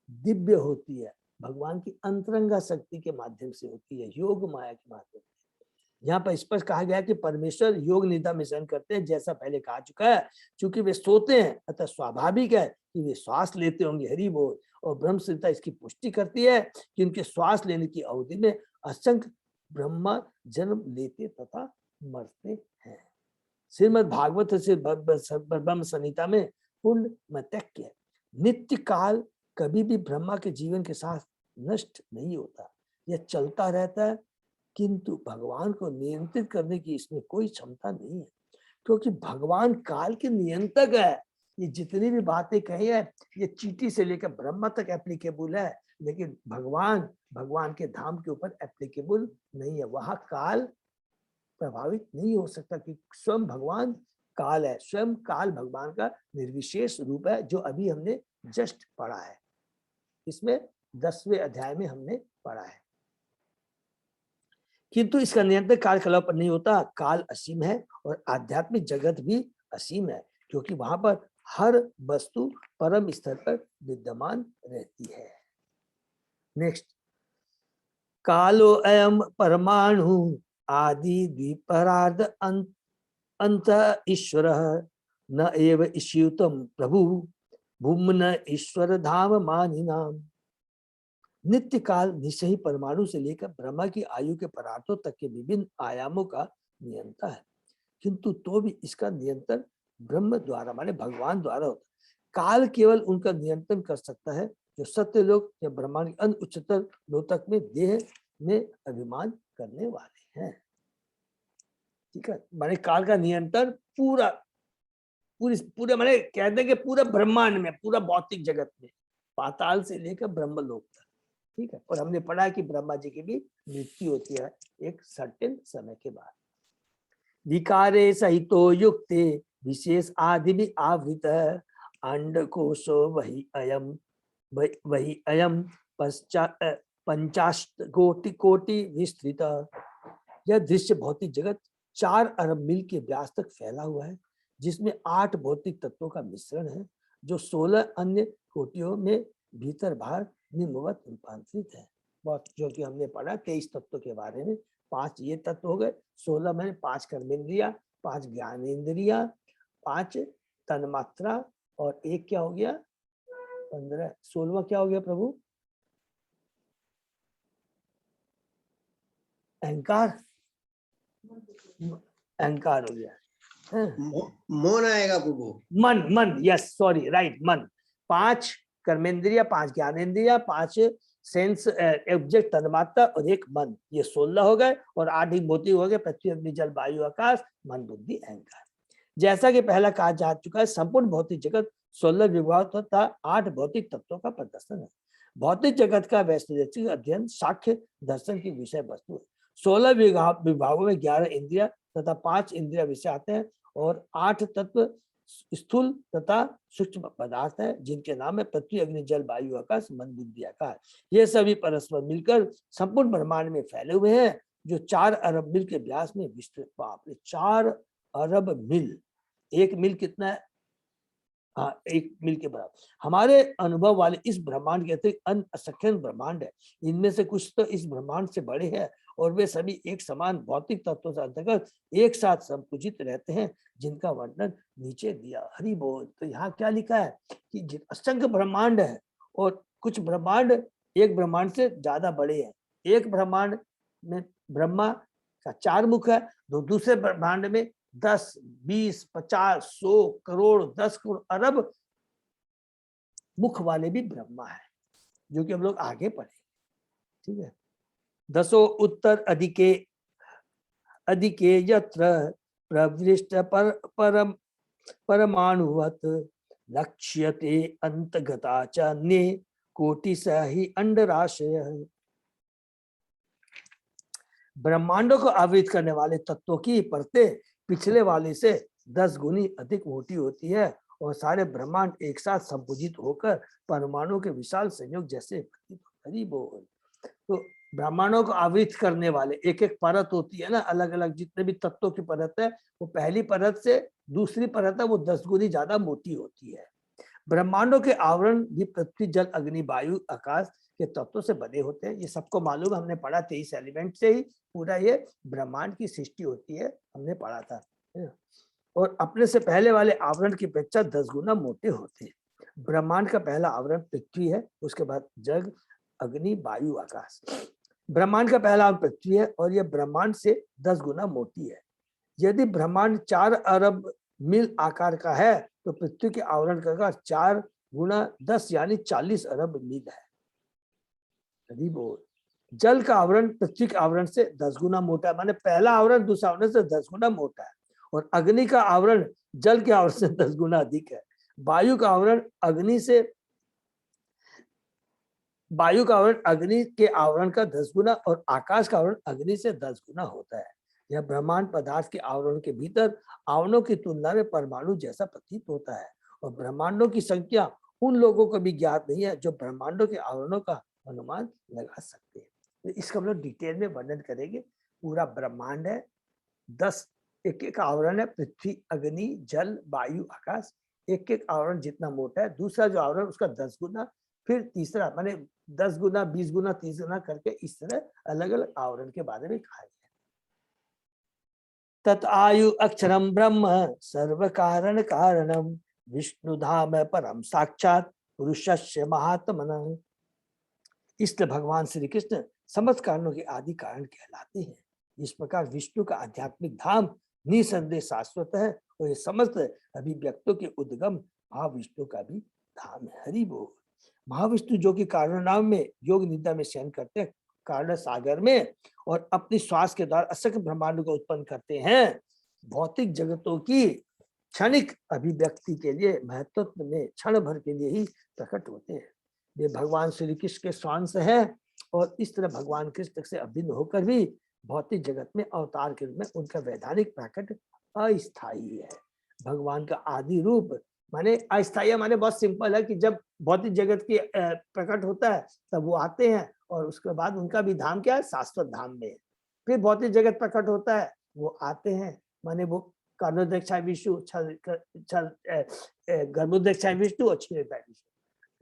दिव्य होती है, भगवान की अंतरंगा शक्ति के माध्यम से होती है, योग माया के माध्यम से। यहाँ पर स्पष्ट कहा गया कि परमेश्वर योग निद्रा में शयन करते हैं, जैसा पहले कहा चुका है। क्योंकि वे सोते हैं अतः स्वाभाविक है कि वे श्वास लेते होंगे। हरि बोल। और ब्रह्म संहिता इसकी पुष्टि करती है कि उनके श्वास लेने की अवधि में असंख्य ब्रह्मा जन्म लेते तथा मरते हैं। श्रीमद् भागवत से ब्रह्म संहिता में पुण्य मतक्य नित्य काल कभी भी ब्रह्मा के जीवन के साथ नष्ट नहीं होता, यह चलता रहता है। किंतु भगवान को नियंत्रित करने की इसमें कोई क्षमता नहीं है, क्योंकि भगवान काल के नियंत्रक है। ये जितनी भी बातें कही है ये चींटी से लेकर ब्रह्मा तक एप्लीकेबल है, लेकिन भगवान के धाम के ऊपर एप्लीकेबल नहीं है। वहां काल प्रभावित नहीं हो सकता कि स्वयं भगवान काल है। स्वयं काल भगवान का निर्विशेष रूप है, जो अभी हमने जस्ट पढ़ा है। इसमें 10वें अध्याय में हमने पढ़ा है। किंतु इसका नियंत्रण कार्यकलाप पर नहीं होता। काल असीम है और आध्यात्मिक जगत भी असीम है, क्योंकि वहां पर हर वस्तु परम स्तर पर विद्यमान रहती है। नेक्स्ट, कालो अयम परमाणु आदि द्विपरार्ध अंत ईश्वर न एव ईश्युतम प्रभु भूमन ईश्वर धाम मानिनाम। नित्य काल निश्चय ही परमाणु से लेकर ब्रह्मा की आयु के परार्थों तक के विभिन्न आयामों का नियंता है, किंतु तो भी इसका नियंत्रण ब्रह्म द्वारा माने भगवान द्वारा होता है। काल केवल उनका नियंत्रण कर सकता है जो सत्य लोक या ब्रह्मांड के अन्य उच्चतर लोक में देह में अभिमान करने वाले हैं। ठीक है, माने काल का नियंत्रण पूरे माने कहते हैं कि पूरा ब्रह्मांड में, पूरा भौतिक जगत में, पाताल से लेकर ब्रह्म लोक तक। ठीक है, और हमने पढ़ा कि ब्रह्मा जी की भी मृत्यु होती है एक सर्टेन समय के बाद। विकारे सहितो युक्ते विशेष आदि भी आवृत अंडकोशो वही अयम पंचाशत कोटि कोटि विस्तृत। यह दृश्य भौतिक जगत 4 अरब मील के व्यास तक फैला हुआ है, जिसमें 8 भौतिक तत्वों का मिश्रण है, जो 16 अन्य कोटियों में भीतर बाहर निम्नवत रूपांतरित है। बहुत जो कि हमने पढ़ा 23 तत्वों के बारे में, 5 ये तत्व हो गए, 16 में 5 कर्मेंद्रिया, 5 ज्ञानेन्द्रिया, 5 तन्मात्रा और 1 क्या हो गया 15, 16वां क्या हो गया प्रभु? अहंकार, अहंकार हो गया। मन आएगा प्रभु, मन, मन, यस सॉरी राइट, मन। 5 कर्मेंद्रिया, 5 ज्ञानेन्द्रिया, 5 सेंस ऑब्जेक्ट तन्मात्रा और 1 मन, ये 16 हो गए। और 8 ही भौतिक हो गए, पृथ्वी अग्नि जल वायु आकाश, मन बुद्धि अहंकार। जैसा कि पहला कहा जा चुका है, संपूर्ण भौतिक जगत 16 विभाग तथा 8 भौतिक तत्वों का प्रदर्शन है। भौतिक जगत का वैश्विक अध्ययन साक्ष्य दर्शन की विषय वस्तु है। 16 विभागों में 11 इंद्रिया तथा 5 इंद्रिया विषय आते हैं और 8 तत्व स्थूल तथा सूक्ष्म पदार्थ है, जिनके नाम है पृथ्वी अग्नि जल वायु आकाश मन बुद्धि आकाश। ये सभी परस्पर मिलकर संपूर्ण ब्रह्मांड में फैले हुए हैं, जो 4 अरब मील के व्यास में विस्तृत। बाप रे, 4 अरब मील। 1 मील कितना है? हाँ, 1 मील के बराबर। हमारे अनुभव वाले इस ब्रह्मांड के अतिरिक्त अन्य असंख्य ब्रह्मांड है। इनमें से कुछ तो इस ब्रह्मांड से बड़े हैं और वे सभी एक समान भौतिक तत्वों से अंतर्गत एक साथ संकुचित रहते हैं, जिनका वर्णन नीचे दिया। हरि बोल। तो यहाँ क्या लिखा है कि असंख्य ब्रह्मांड है और कुछ ब्रह्मांड एक ब्रह्मांड से ज्यादा बड़े हैं। एक ब्रह्मांड में ब्रह्मा का 4 मुख है, तो दूसरे ब्रह्मांड में 10, 20, 50, 100 करोड़, 10 करोड़, अरब मुख वाले भी ब्रह्मा है, जो कि हम लोग आगे पढ़े। ठीक है। 10 उत्तर अधिके अधिके यत्र प्रविष्ट परम परमाणुवत लक्ष्यते अंतगता च अन्ये कोटि सही अंडराशय। ब्रह्मांडों को आवृत करने वाले तत्वों की परतें पिछले वाले से 10 गुनी अधिक मोटी होती है और सारे ब्रह्मांड एक साथ संपूजित होकर परमाणु के विशाल संयोग जैसे प्रतीत। हरि बोल। तो ब्रह्मांडों को आवृत करने वाले एक एक परत होती है ना, अलग अलग जितने भी तत्वों की परत है, वो पहली परत से दूसरी परत है वो 10 गुनी ज्यादा मोटी होती है। ब्रह्मांडों के आवरण भी पृथ्वी जल अग्नि वायु आकाश के तत्वों से बने होते हैं। ये सबको मालूम, हमने पढ़ा 23 एलिमेंट से ही पूरा ये ब्रह्मांड की सृष्टि होती है, हमने पढ़ा था। और अपने से पहले वाले आवरण की अपेक्षा 10 गुना मोटे होते हैं। ब्रह्मांड का पहला आवरण पृथ्वी है, उसके बाद जग अग्नि वायु आकाश। ब्रह्मांड का पहला आवरण पृथ्वी है और यह ब्रह्मांड से 10 गुना मोटी है। यदि ब्रह्मांड 4 अरब मील आकार का है तो पृथ्वी के आवरण का आकार 4 गुना 10 यानी 40 अरब मील है। यदि बोल। जल का आवरण पृथ्वी के आवरण से 10 गुना मोटा है, माने पहला आवरण दूसरा आवरण से 10 गुना मोटा है। और अग्नि का आवरण जल के आवरण से 10 गुना अधिक है। वायु का आवरण अग्नि के आवरण का 10 गुना और आकाश का आवरण अग्नि से 10 गुना होता है। यह ब्रह्मांड पदार्थ के आवरण के भीतर आवरणों की तुलना में परमाणु जैसा प्रतीत होता है। और ब्रह्मांडों की संख्या उन लोगों को भी ज्ञात नहीं है जो ब्रह्मांडों के आवरणों का अनुमान लगा सकते हैं। तो इसका हम लोग डिटेल में वर्णन करेंगे। पूरा ब्रह्मांड है, 10 एक एक आवरण है, पृथ्वी अग्नि जल वायु आकाश, एक एक आवरण जितना मोटा है। दूसरा जो आवरण उसका 10 गुना, फिर तीसरा माने 10 गुना 20 गुना 30 गुना करके इस तरह अलग अलग आवरण के बारे में कहा गया। तत्आयु अक्षरम ब्रह्म सर्व कारण कारणम विष्णु धाम परम साक्षात पुरुषस्य महात्मन। इसलिए भगवान श्री कृष्ण समस्त कारणों के आदि कारण कहलाते हैं। इस प्रकार विष्णु का आध्यात्मिक धाम निसंदेह शाश्वत है और ये समस्त अभिव्यक्तों के उद्गम महाविष्णु का भी धाम है। हरि बोल। महाविष्णु जो कि कारण नाम में योग निद्रा में शयन करते हैं कारण सागर में और अपनी श्वास के द्वारा असंख्य ब्रह्मांड को उत्पन्न करते हैं, भौतिक जगतों की क्षणिक अभिव्यक्ति के लिए महत्व में क्षण भर के लिए ही प्रकट होते हैं। वे भगवान श्री कृष्ण के स्वांश है और इस तरह भगवान कृष्ण से अभिन्न होकर भी भौतिक जगत में अवतार के रूप में उनका वैधानिक प्रकट अस्थायी है। भगवान का आदि रूप माने अस्थायी माने बहुत सिंपल है कि जब भौतिक जगत की प्रकट होता है तब वो आते हैं और उसके बाद उनका भी धाम क्या है, शाश्वत धाम में है। फिर भौतिक जगत प्रकट होता है, वो आते हैं, माने वो कर्णोदक्षाय विष्णु, गर्भोदक्षाय विष्णु और क्षीरोदय विष्णु।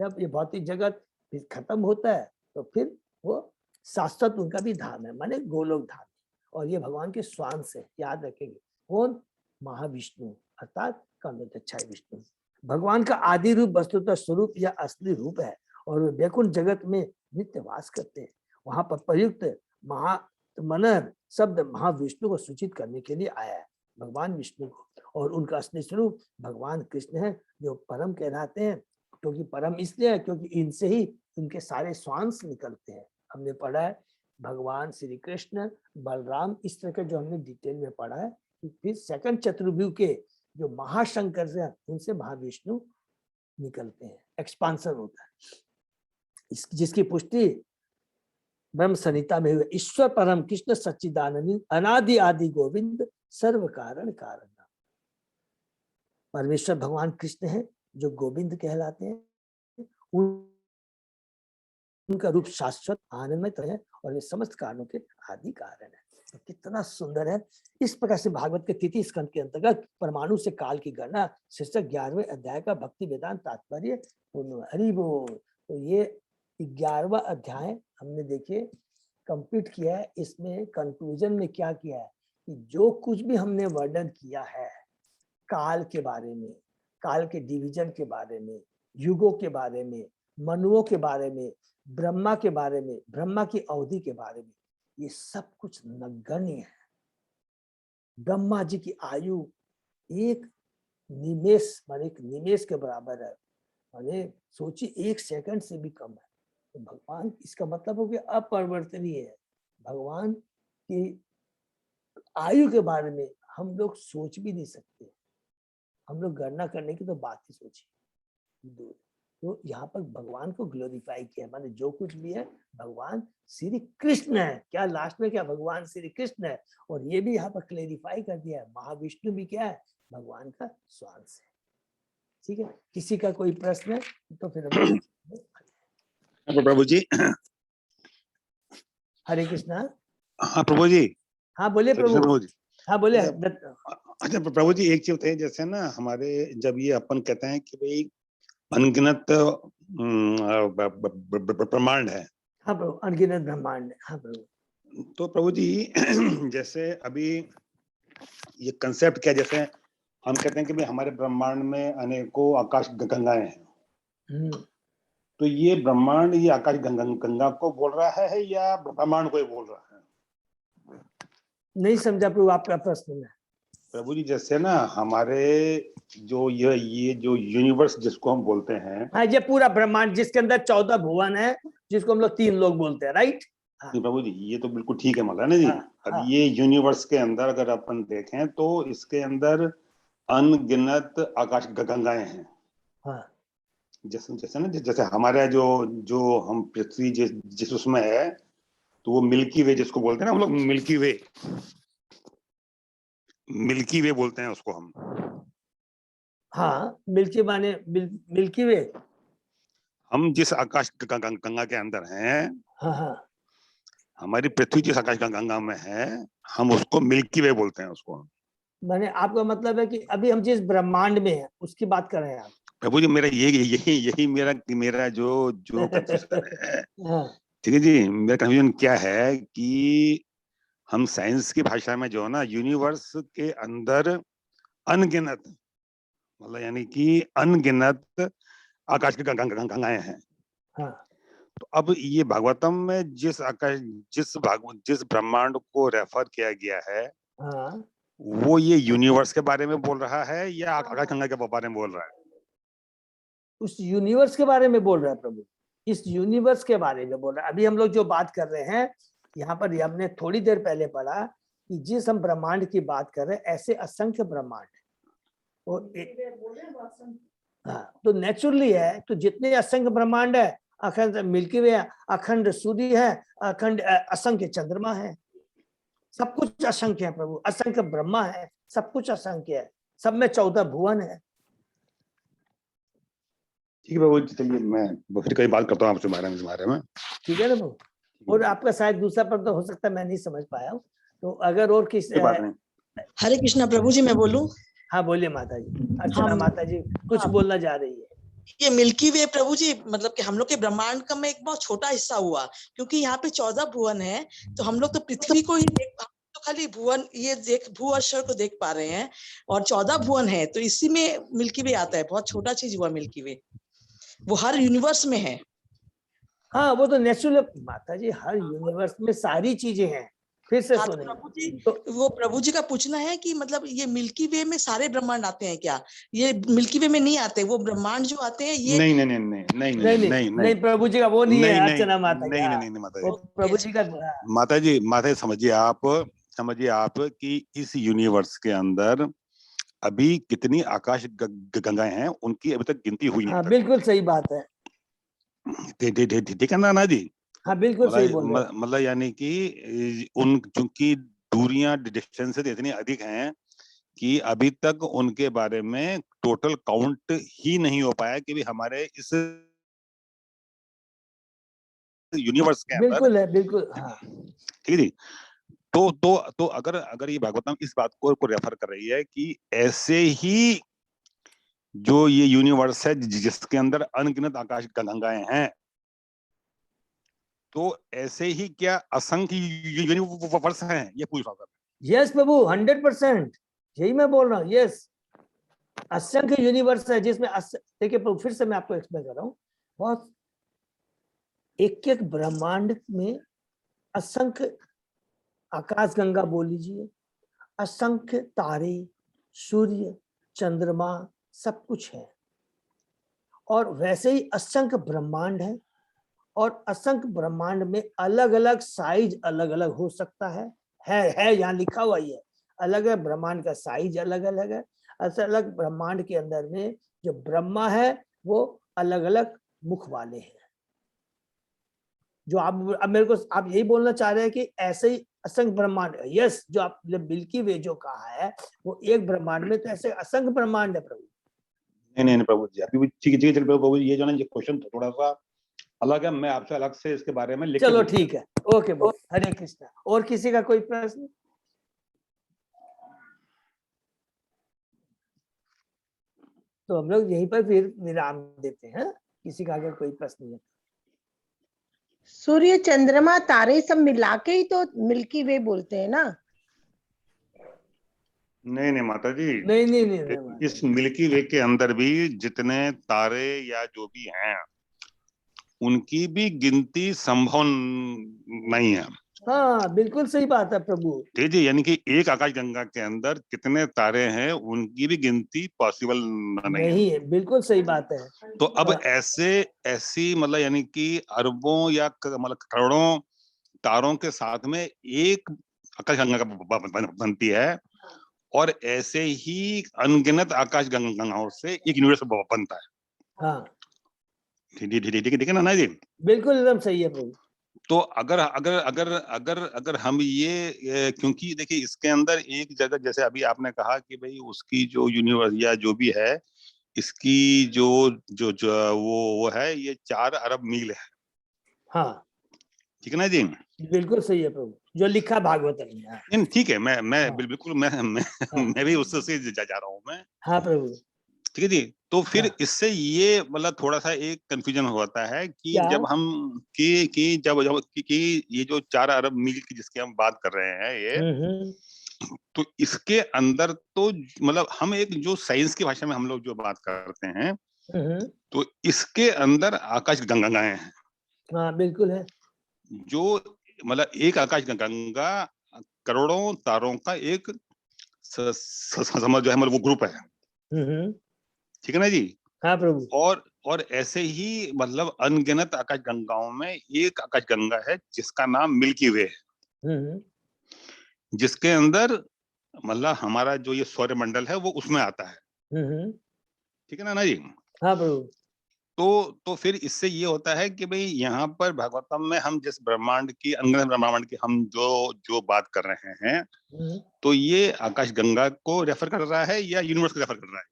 जब ये भौतिक जगत फिर खत्म होता है तो फिर वो शाश्वत उनका भी धाम है, माने गोलोक धाम। और ये भगवान के स्वांग से, याद रखेंगे, कौन? महाविष्णु अर्थात कर्णोदक्षाय विष्णु। भगवान का आदि रूप वस्तुतः स्वरूप या असली रूप है और वे वैकुंठ जगत में नित्य वास करते हैं। वहां पर प्रयुक्त मनर शब्द महाविष्णु को सूचित करने के लिए आया है, भगवान विष्णु को। और उनका असली स्वरूप भगवान कृष्ण है, जो परम कहलाते हैं। क्योंकि परम इसलिए है क्योंकि इनसे ही इनके सारे स्वांश निकलते हैं। हमने पढ़ा है भगवान श्री कृष्ण, बलराम, इस तरह के जो हमने डिटेल में पढ़ा है। फिर सेकंड चतुर्भुज के जो महाशंकर से उनसे महाविष्णु निकलते हैं, एक्सपांसन होता है। जिसकी पुष्टि ब्रह्म संहिता में हुई। ईश्वर परम कृष्ण सच्चिदानंद अनादि आदि गोविंद सर्व कारण कारण। परमेश्वर भगवान कृष्ण है जो गोविंद कहलाते हैं। उनका रूप शाश्वत आनंदमय है और ये समस्त कारणों के आदि कारण है। तो कितना सुंदर है। इस प्रकार से भागवत के तृतीय स्कंद के अंतर्गत परमाणु से काल की गणना शीर्षक 11वें अध्याय का भक्ति वेदांत तात्पर्य पूर्ण। हरि बोल। तो ये 11वां अध्याय हमने देखिए कंप्लीट किया है। इसमें कंक्लूजन में क्या किया है कि जो कुछ भी हमने वर्णन किया है काल के बारे में, काल के डिवीजन के बारे में, युगों के बारे में, मनुओं के बारे में, ब्रह्मा के बारे में, ब्रह्मा की अवधि के बारे में, ये सब कुछ नगण्य है। ब्रह्मा जी की आयु एक निमेष माने एक निमेष के बराबर है, माने सोचिए 1 सेकंड से भी कम है। तो भगवान, इसका मतलब हो गया अपरिवर्तनीय है। भगवान की आयु के बारे में हम लोग सोच भी नहीं सकते। हम लोग गणना करने की तो बात ही सोचिए। तो यहाँ पर भगवान को ग्लोरीफाई किया, माने जो कुछ भी है भगवान श्री कृष्ण है। क्या लास्ट में क्या भगवान श्री कृष्ण है। और ये भी यहाँ पर क्लेरिफाई कर दिया है महाविष्णु भी क्या है, भगवान का स्वांश है। ठीक है, किसी का कोई प्रश्न है तो फिर प्रभु जी। हरे कृष्णा। हाँ प्रभु जी। हाँ बोले प्रभु जी। हाँ बोले। अच्छा प्रभु जी, एक चीज बताइए, जैसे ना हमारे जब ये अपन कहते हैं कि भाई अनगिनत ब्रह्मांड है। हाँ प्रभु, अनगिनत ब्रह्मांड है। हाँ प्रभु। तो प्रभु जी जैसे अभी ये कंसेप्ट क्या, जैसे हम कहते हैं कि भाई हमारे ब्रह्मांड में अनेकों आकाश गंगाएं हैं। तो ये ब्रह्मांड ये आकाश गंगा को बोल रहा है या ब्रह्मांड को ही बोल रहा है? नहीं समझा प्रभु आपका प्रश्न में। प्रभु जी जैसे ना हमारे जो ये जो यूनिवर्स जिसको हम बोलते हैं, हाँ, ये पूरा ब्रह्मांड जिसके अंदर 14 भुवन है, जिसको हम लोग 3 लोग बोलते हैं, राइट? हाँ। प्रभु जी ये तो बिल्कुल ठीक है मौलाना जी। हाँ, अब हाँ। ये यूनिवर्स के अंदर अगर अपन देखें तो इसके अंदर अनगिनत आकाश गंगाएं हैं। हाँ। जैसे ना जैसे हमारा जो हम पृथ्वी जिस उसमें है तो वो मिल्की वे जिसको बोलते हैं ना हम लोग, मिल्की वे बोलते हैं उसको हम। हाँ, मिल्की माने मिल्की वे। हम जिस आकाश गंगा के अंदर हैं, हाँ हाँ, हमारी पृथ्वी जिस आकाश गंगा में है, हम उसको मिल्की वे बोलते हैं उसको। माने आपका मतलब है कि अभी हम जिस ब्रह्मांड में हैं उसकी बात कर रहे हैं आप? प्रभु जी मेरा यही मेरा जो कंफ्यूजन है। हाँ। ठीक है जी, मेरा कंफ्यूजन क्या है कि हम साइंस की भाषा में जो है ना यूनिवर्स के अंदर अनगिनत, मतलब यानी कि अनगिनत आकाश की गंगाएं हैं। हाँ। तो अब ये भागवतम में जिस ब्रह्मांड को रेफर किया गया है, हाँ। वो ये यूनिवर्स के बारे में बोल रहा है या आकाश गंगा के बारे में बोल रहा है? उस यूनिवर्स के बारे में बोल रहा है प्रभु, इस यूनिवर्स के बारे में बोल रहा है। अभी हम लोग जो बात कर रहे हैं यहाँ पर, हमने थोड़ी देर पहले पढ़ा कि जिस हम ब्रह्मांड की बात कर रहे हैं ऐसे असंख्य ब्रह्मांड है। हाँ, तो नेचुरली है, तो जितने असंख्य ब्रह्मांड है, अखंड मिल्की वे, अखंड सूर्य है, अखंड असंख्य चंद्रमा है, सब कुछ असंख्य है प्रभु। असंख्य ब्रह्मा है, सब कुछ असंख्य है, सब में 14 भुवन है। ठीक है प्रभु, चलिए मैं फिर कई बात करता हूँ आपसे इस बारे में। ठीक है ना प्रभु। और आपका शायद दूसरा प्रश्न हो सकता है मैं नहीं समझ पाया हूँ, तो अगर और किस कोई बात नहीं। हरे कृष्णा प्रभु जी, मैं बोलूं? हाँ बोलिए माता जी, अर्चना हम माता जी कुछ हाँ, बोलना जा रही है। ये मिल्की वे प्रभु जी, मतलब कि हम लोग के ब्रह्मांड का में एक बहुत छोटा हिस्सा हुआ, क्योंकि यहाँ पे 14 भुवन है, तो हम लोग तो पृथ्वी को ही देख, हम तो खाली भुवन ये देख भू अक्षर को देख पा रहे हैं, और 14 भुवन है, तो इसी में मिल्की वे आता है। बहुत छोटा चीज हुआ मिल्की वे, वो हर यूनिवर्स में है। हाँ वो तो नेचुरल माता जी, हर यूनिवर्स में सारी चीजें हैं। फिर से हाँ, तो सुनिए प्रभु जी, तो वो प्रभु जी का पूछना है कि मतलब ये मिल्की वे में सारे ब्रह्मांड आते हैं क्या? ये मिल्की वे में नहीं आते, वो ब्रह्मांड जो आते हैं ये नहीं नहीं नहीं नहीं नहीं नहीं नहीं नहीं नहीं प्रभु जी का वो नहीं है नहीं अर्चना माता जी। नहीं हाँ, नहीं माता वो जी, प्रभु जी का माता जी समझिए आप कि इस यूनिवर्स के अंदर अभी कितनी आकाश गंगाएं हैं, उनकी अभी तक गिनती हुई नहीं। हाँ बिल्कुल सही बात है। ठीक है ना जी। हाँ बिल्कुल सही बोल रहे हैं। मतलब यानी कि उन चूंकि दूरियां डिस्टेंसेस इतनी अधिक हैं कि अभी तक उनके बारे में टोटल काउंट ही नहीं हो पाया कि भी हमारे इस यूनिवर्स के अंदर। बिल्कुल है, बिल्कुल हाँ। ठीक है जी। तो अगर ये भागवतम इस बात को रेफर कर रही है कि ऐसे ही जो ये यूनिवर्स है जिसके अंदर अनगिनत आकाश गंगाएं हैं, तो ऐसे ही क्या असंख्य यूनिवर्स हैं, ये पूछ रहा था। यस प्रभु 100%, यही मैं बोल रहा हूँ। यस, असंख्य यूनिवर्स है जिसमें देखिए प्रभु, फिर से मैं आपको एक्सप्लेन कर रहा हूँ। बहुत एक एक ब्रह्मांड में असंख्य आकाश गंगा बोल लीजिए, असंख्य तारे, सूर्य, चंद्रमा, सब कुछ है। और वैसे ही असंख्य ब्रह्मांड है, और असंख्य ब्रह्मांड में अलग अलग साइज अलग अलग हो सकता है यहाँ लिखा हुआ ही है। अलग अलग ब्रह्मांड का साइज अलग अलग है। अलग अलग ब्रह्मांड के अंदर में जो ब्रह्मा है वो अलग अलग मुख वाले हैं। जो आप अब मेरे को आप यही बोलना चाह रहे हैं कि ऐसे ही असंख्य ब्रह्मांड है। यस, जो आप मिल्की वे जो कहा है वो एक ब्रह्मांड में, तो ऐसे असंख्य ब्रह्मांड है प्रभु। नहीं प्रभु जी, अभी ठीक है प्रभु जी, ये जो ना ये क्वेश्चन थोड़ा सा अलग है, मैं आपसे अलग से इसके बारे में लिख के चलो ठीक है, ओके बोल। हरे कृष्णा। और किसी का कोई प्रश्न? तो हम लोग यहीं पर फिर विराम देते हैं। किसी का अगर कोई प्रश्न है। सूर्य, चंद्रमा, तारे सब मिला के ही तो मिल्की वे बोलते हैं ना? नहीं माता जी, नहीं इस मिल्की वे के अंदर भी जितने तारे या जो भी हैं उनकी भी गिनती संभव नहीं है। हाँ बिल्कुल सही बात है प्रभु। ठीक है, यानी कि एक आकाश गंगा के अंदर कितने तारे हैं उनकी भी गिनती पॉसिबल नहीं है। बिल्कुल सही बात है। तो अब ऐसी मतलब यानी कि अरबों या मतलब करोड़ों तारों के साथ में एक आकाश गंगा बनती है, और ऐसे ही अनगिनत आकाश गंगाओं से एक यूनिवर्स बनता है। हाँ ठीक है ना जी? बिल्कुल एकदम सही है प्रभु। तो अगर हम ये क्योंकि देखिए इसके अंदर एक जगह, जैसे अभी आपने कहा कि भाई उसकी जो यूनिवर्स या जो भी है, इसकी जो वो है, ये 4 अरब मील है। हाँ ठीक है ना जी? बिल्कुल सही है प्रभु, जो लिखा भागवत में। ठीक है, मैं हाँ। बिल्कुल मैं भी उससे जा रहा हूँ मैं। हाँ प्रभु। ठीक है जी। तो फिर हाँ। इससे ये मतलब थोड़ा सा एक कंफ्यूजन होता है कि क्या? जब हम कि ये जो 4 अरब मील की जिसकी हम बात कर रहे हैं ये, तो इसके अंदर तो मतलब हम एक जो साइंस की भाषा में हम लोग जो बात करते हैं, तो इसके अंदर आकाश गंगाएं हैं। हाँ बिल्कुल है। जो मतलब एक आकाश गंगा करोड़ों तारों का एक समझ जो है मतलब वो ग्रुप है। ठीक है ना जी? हाँ प्रभु। और ऐसे ही मतलब अनगिनत आकाश गंगाओं में एक आकाश गंगा है जिसका नाम मिल्की वे है, जिसके अंदर मतलब हमारा जो ये सौर मंडल है वो उसमें आता है। ठीक है ना जी? हाँ प्रभु। तो फिर इससे ये होता है कि भाई यहाँ पर भागवतम में हम जिस ब्रह्मांड की, अनगिनत ब्रह्मांड की हम जो बात कर रहे हैं, तो ये आकाश गंगा को रेफर कर रहा है या यूनिवर्स को रेफर कर रहा है?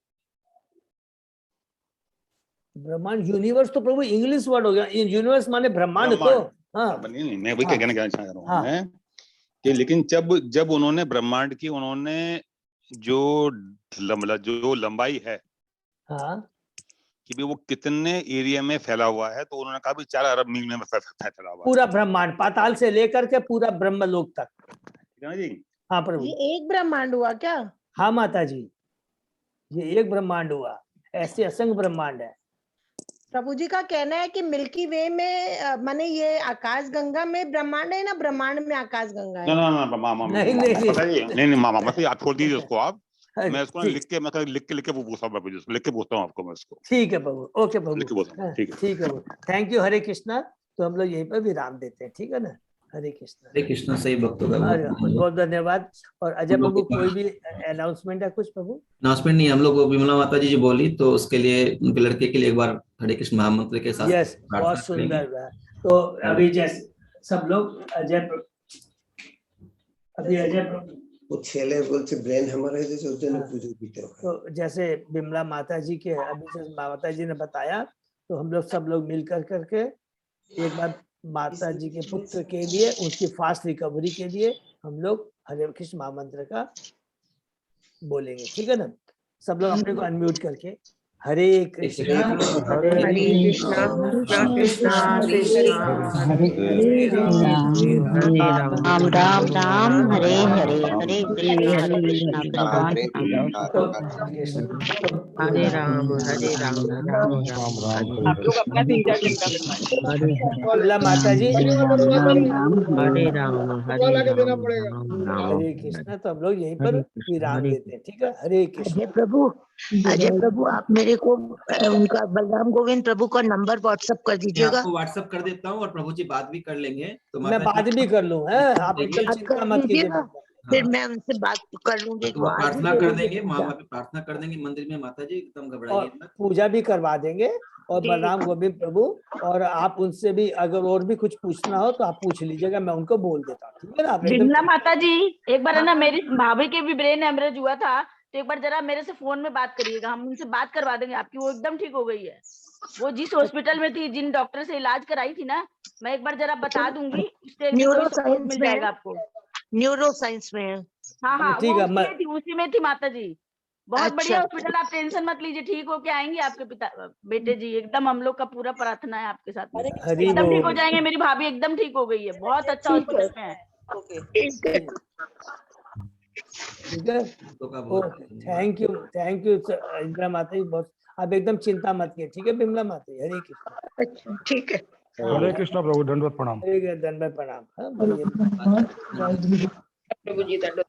ब्रह्मांड यूनिवर्स तो प्रभु इंग्लिश वर्ड हो गया, यूनिवर्स माने ब्रह्मांड तो। हाँ नहीं, मैं वही हाँ। कहना चाह रहा हूँ हाँ। मैं कि लेकिन जब उन्होंने ब्रह्मांड की उन्होंने जो लंबाई है हाँ कि भी वो कितने एरिया में फैला हुआ है, तो उन्होंने कहा भी 4 अरब मील में फैला हुआ है। पूरा ब्रह्मांड पाताल से लेकर के पूरा ब्रह्मलोक तक। ठीक है ना जी? हाँ प्रभु। ये एक ब्रह्मांड हुआ क्या? हाँ माता जी, ये एक ब्रह्मांड हुआ, ऐसे असंख्य ब्रह्मांड है। प्रभु जी का कहना है कि मिल्की वे में माने ये आकाश गंगा में ब्रह्मांड है ना, ब्रह्मांड में आकाश गंगा है? ना मामा नहीं मामा मत आप छोड़ दीजिए उसको आप। मैं इसको लिख के वो पूछता हूँ आपको मैं इसको। ठीक है प्रभु, ओके प्रभु, लिख के बोलता हूँ, ठीक है। ठीक है प्रभु, थैंक यू। हरे कृष्णा। तो हम लोग यहीं पर विराम देते हैं, ठीक है ना? हरे कृष्णा। हरे कृष्णा। सही भक्तों का बहुत धन्यवाद। और अजय प्रभु कोई भी अनाउंसमेंट है कुछ प्रभु? अनाउंसमेंट नहीं, हम लोग विमला माता जी बोली तो उसके लिए उनके लड़के के लिए एक बार हरे कृष्ण महामंत्र के साथ यस, बहुत सुंदर। तो अभी जैसे सब लोग वो छेले बोलते ब्रेन हमारे जैसे होते हैं पूछो बीते हो। तो जैसे बिमला माता जी के अभी से माता जी ने बताया, तो हम लोग सब लोग मिल करके एक बार माता जी के पुत्र के लिए उसकी फास्ट रिकवरी के लिए हम लोग हरे कृष्ण महामंत्र का बोलेंगे, ठीक है ना? सब लोग अपने को अनम्यूट करके हरे कृष्णा हरे कृष्णा कृष्ण हरे हरे राम राम राम हरे हरे हरे कृष्णा भगवान हरे राम राम राम। आप लोग अपना 3-4 घंटा बिमला माता जी हरे राम हरे कृष्णा। तो हम लोग यहीं पर विराम देते हैं, ठीक है? हरे कृष्ण। अजय प्रभु आप मेरे को उनका बलराम गोविंद प्रभु का नंबर व्हाट्सएप कर दीजिएगा। आपको व्हाट्सएप कर देता हूँ और प्रभु जी बात भी कर लेंगे। तो मैं बात भी कर लूँ, है आप एकदम चिंता मत कीजिए। फिर मैं उनसे बात कर लूंगी। वो प्रार्थना कर देंगे, वहाँ पे प्रार्थना कर देंगे मंदिर में। माता जी एकदम घबराइए मत, पूजा भी करवा देंगे। और बलराम गोविंद प्रभु, और आप उनसे भी अगर और भी कुछ पूछना हो तो आप पूछ लीजिएगा, मैं उनको बोल देता हूँ, ठीक है ना? बिमला माता जी एक बार है ना, मेरी भाभी के भी ब्रेन हेमरेज हुआ था, तो एक बार जरा मेरे से फोन में बात करिएगा, हम उनसे बात करवा देंगे आपकी। वो एकदम ठीक हो गई है। वो जिस हॉस्पिटल में थी, जिन डॉक्टर से इलाज कराई थी ना, मैं एक बार जरा बता दूंगी, उससे न्यूरो सपोर्ट साइंस मिल में जाएगा आपको। न्यूरो साइंस में है। हाँ ठीक वो है, उसी में थी माता जी। बहुत बढ़िया अच्छा। हॉस्पिटल, आप टेंशन मत लीजिए, ठीक होके आएंगे आपके बेटे जी। एकदम हम लोग का पूरा प्रार्थना है आपके साथ में, हरि एकदम ठीक हो बोल। जाएंगे। मेरी भाभी एकदम ठीक हो गई है, बहुत अच्छा हॉस्पिटल में है। ठीक है, थैंक यू इंदिरा माता जी। बहुत आप एकदम चिंता मत कीजिए, ठीक है बिमला माता जी? हरे कृष्ण। अच्छा ठीक है। हरे कृष्णा प्रभु, दंडवत प्रणाम। दंडवत प्रणाम। प्रभु जी दंडवत।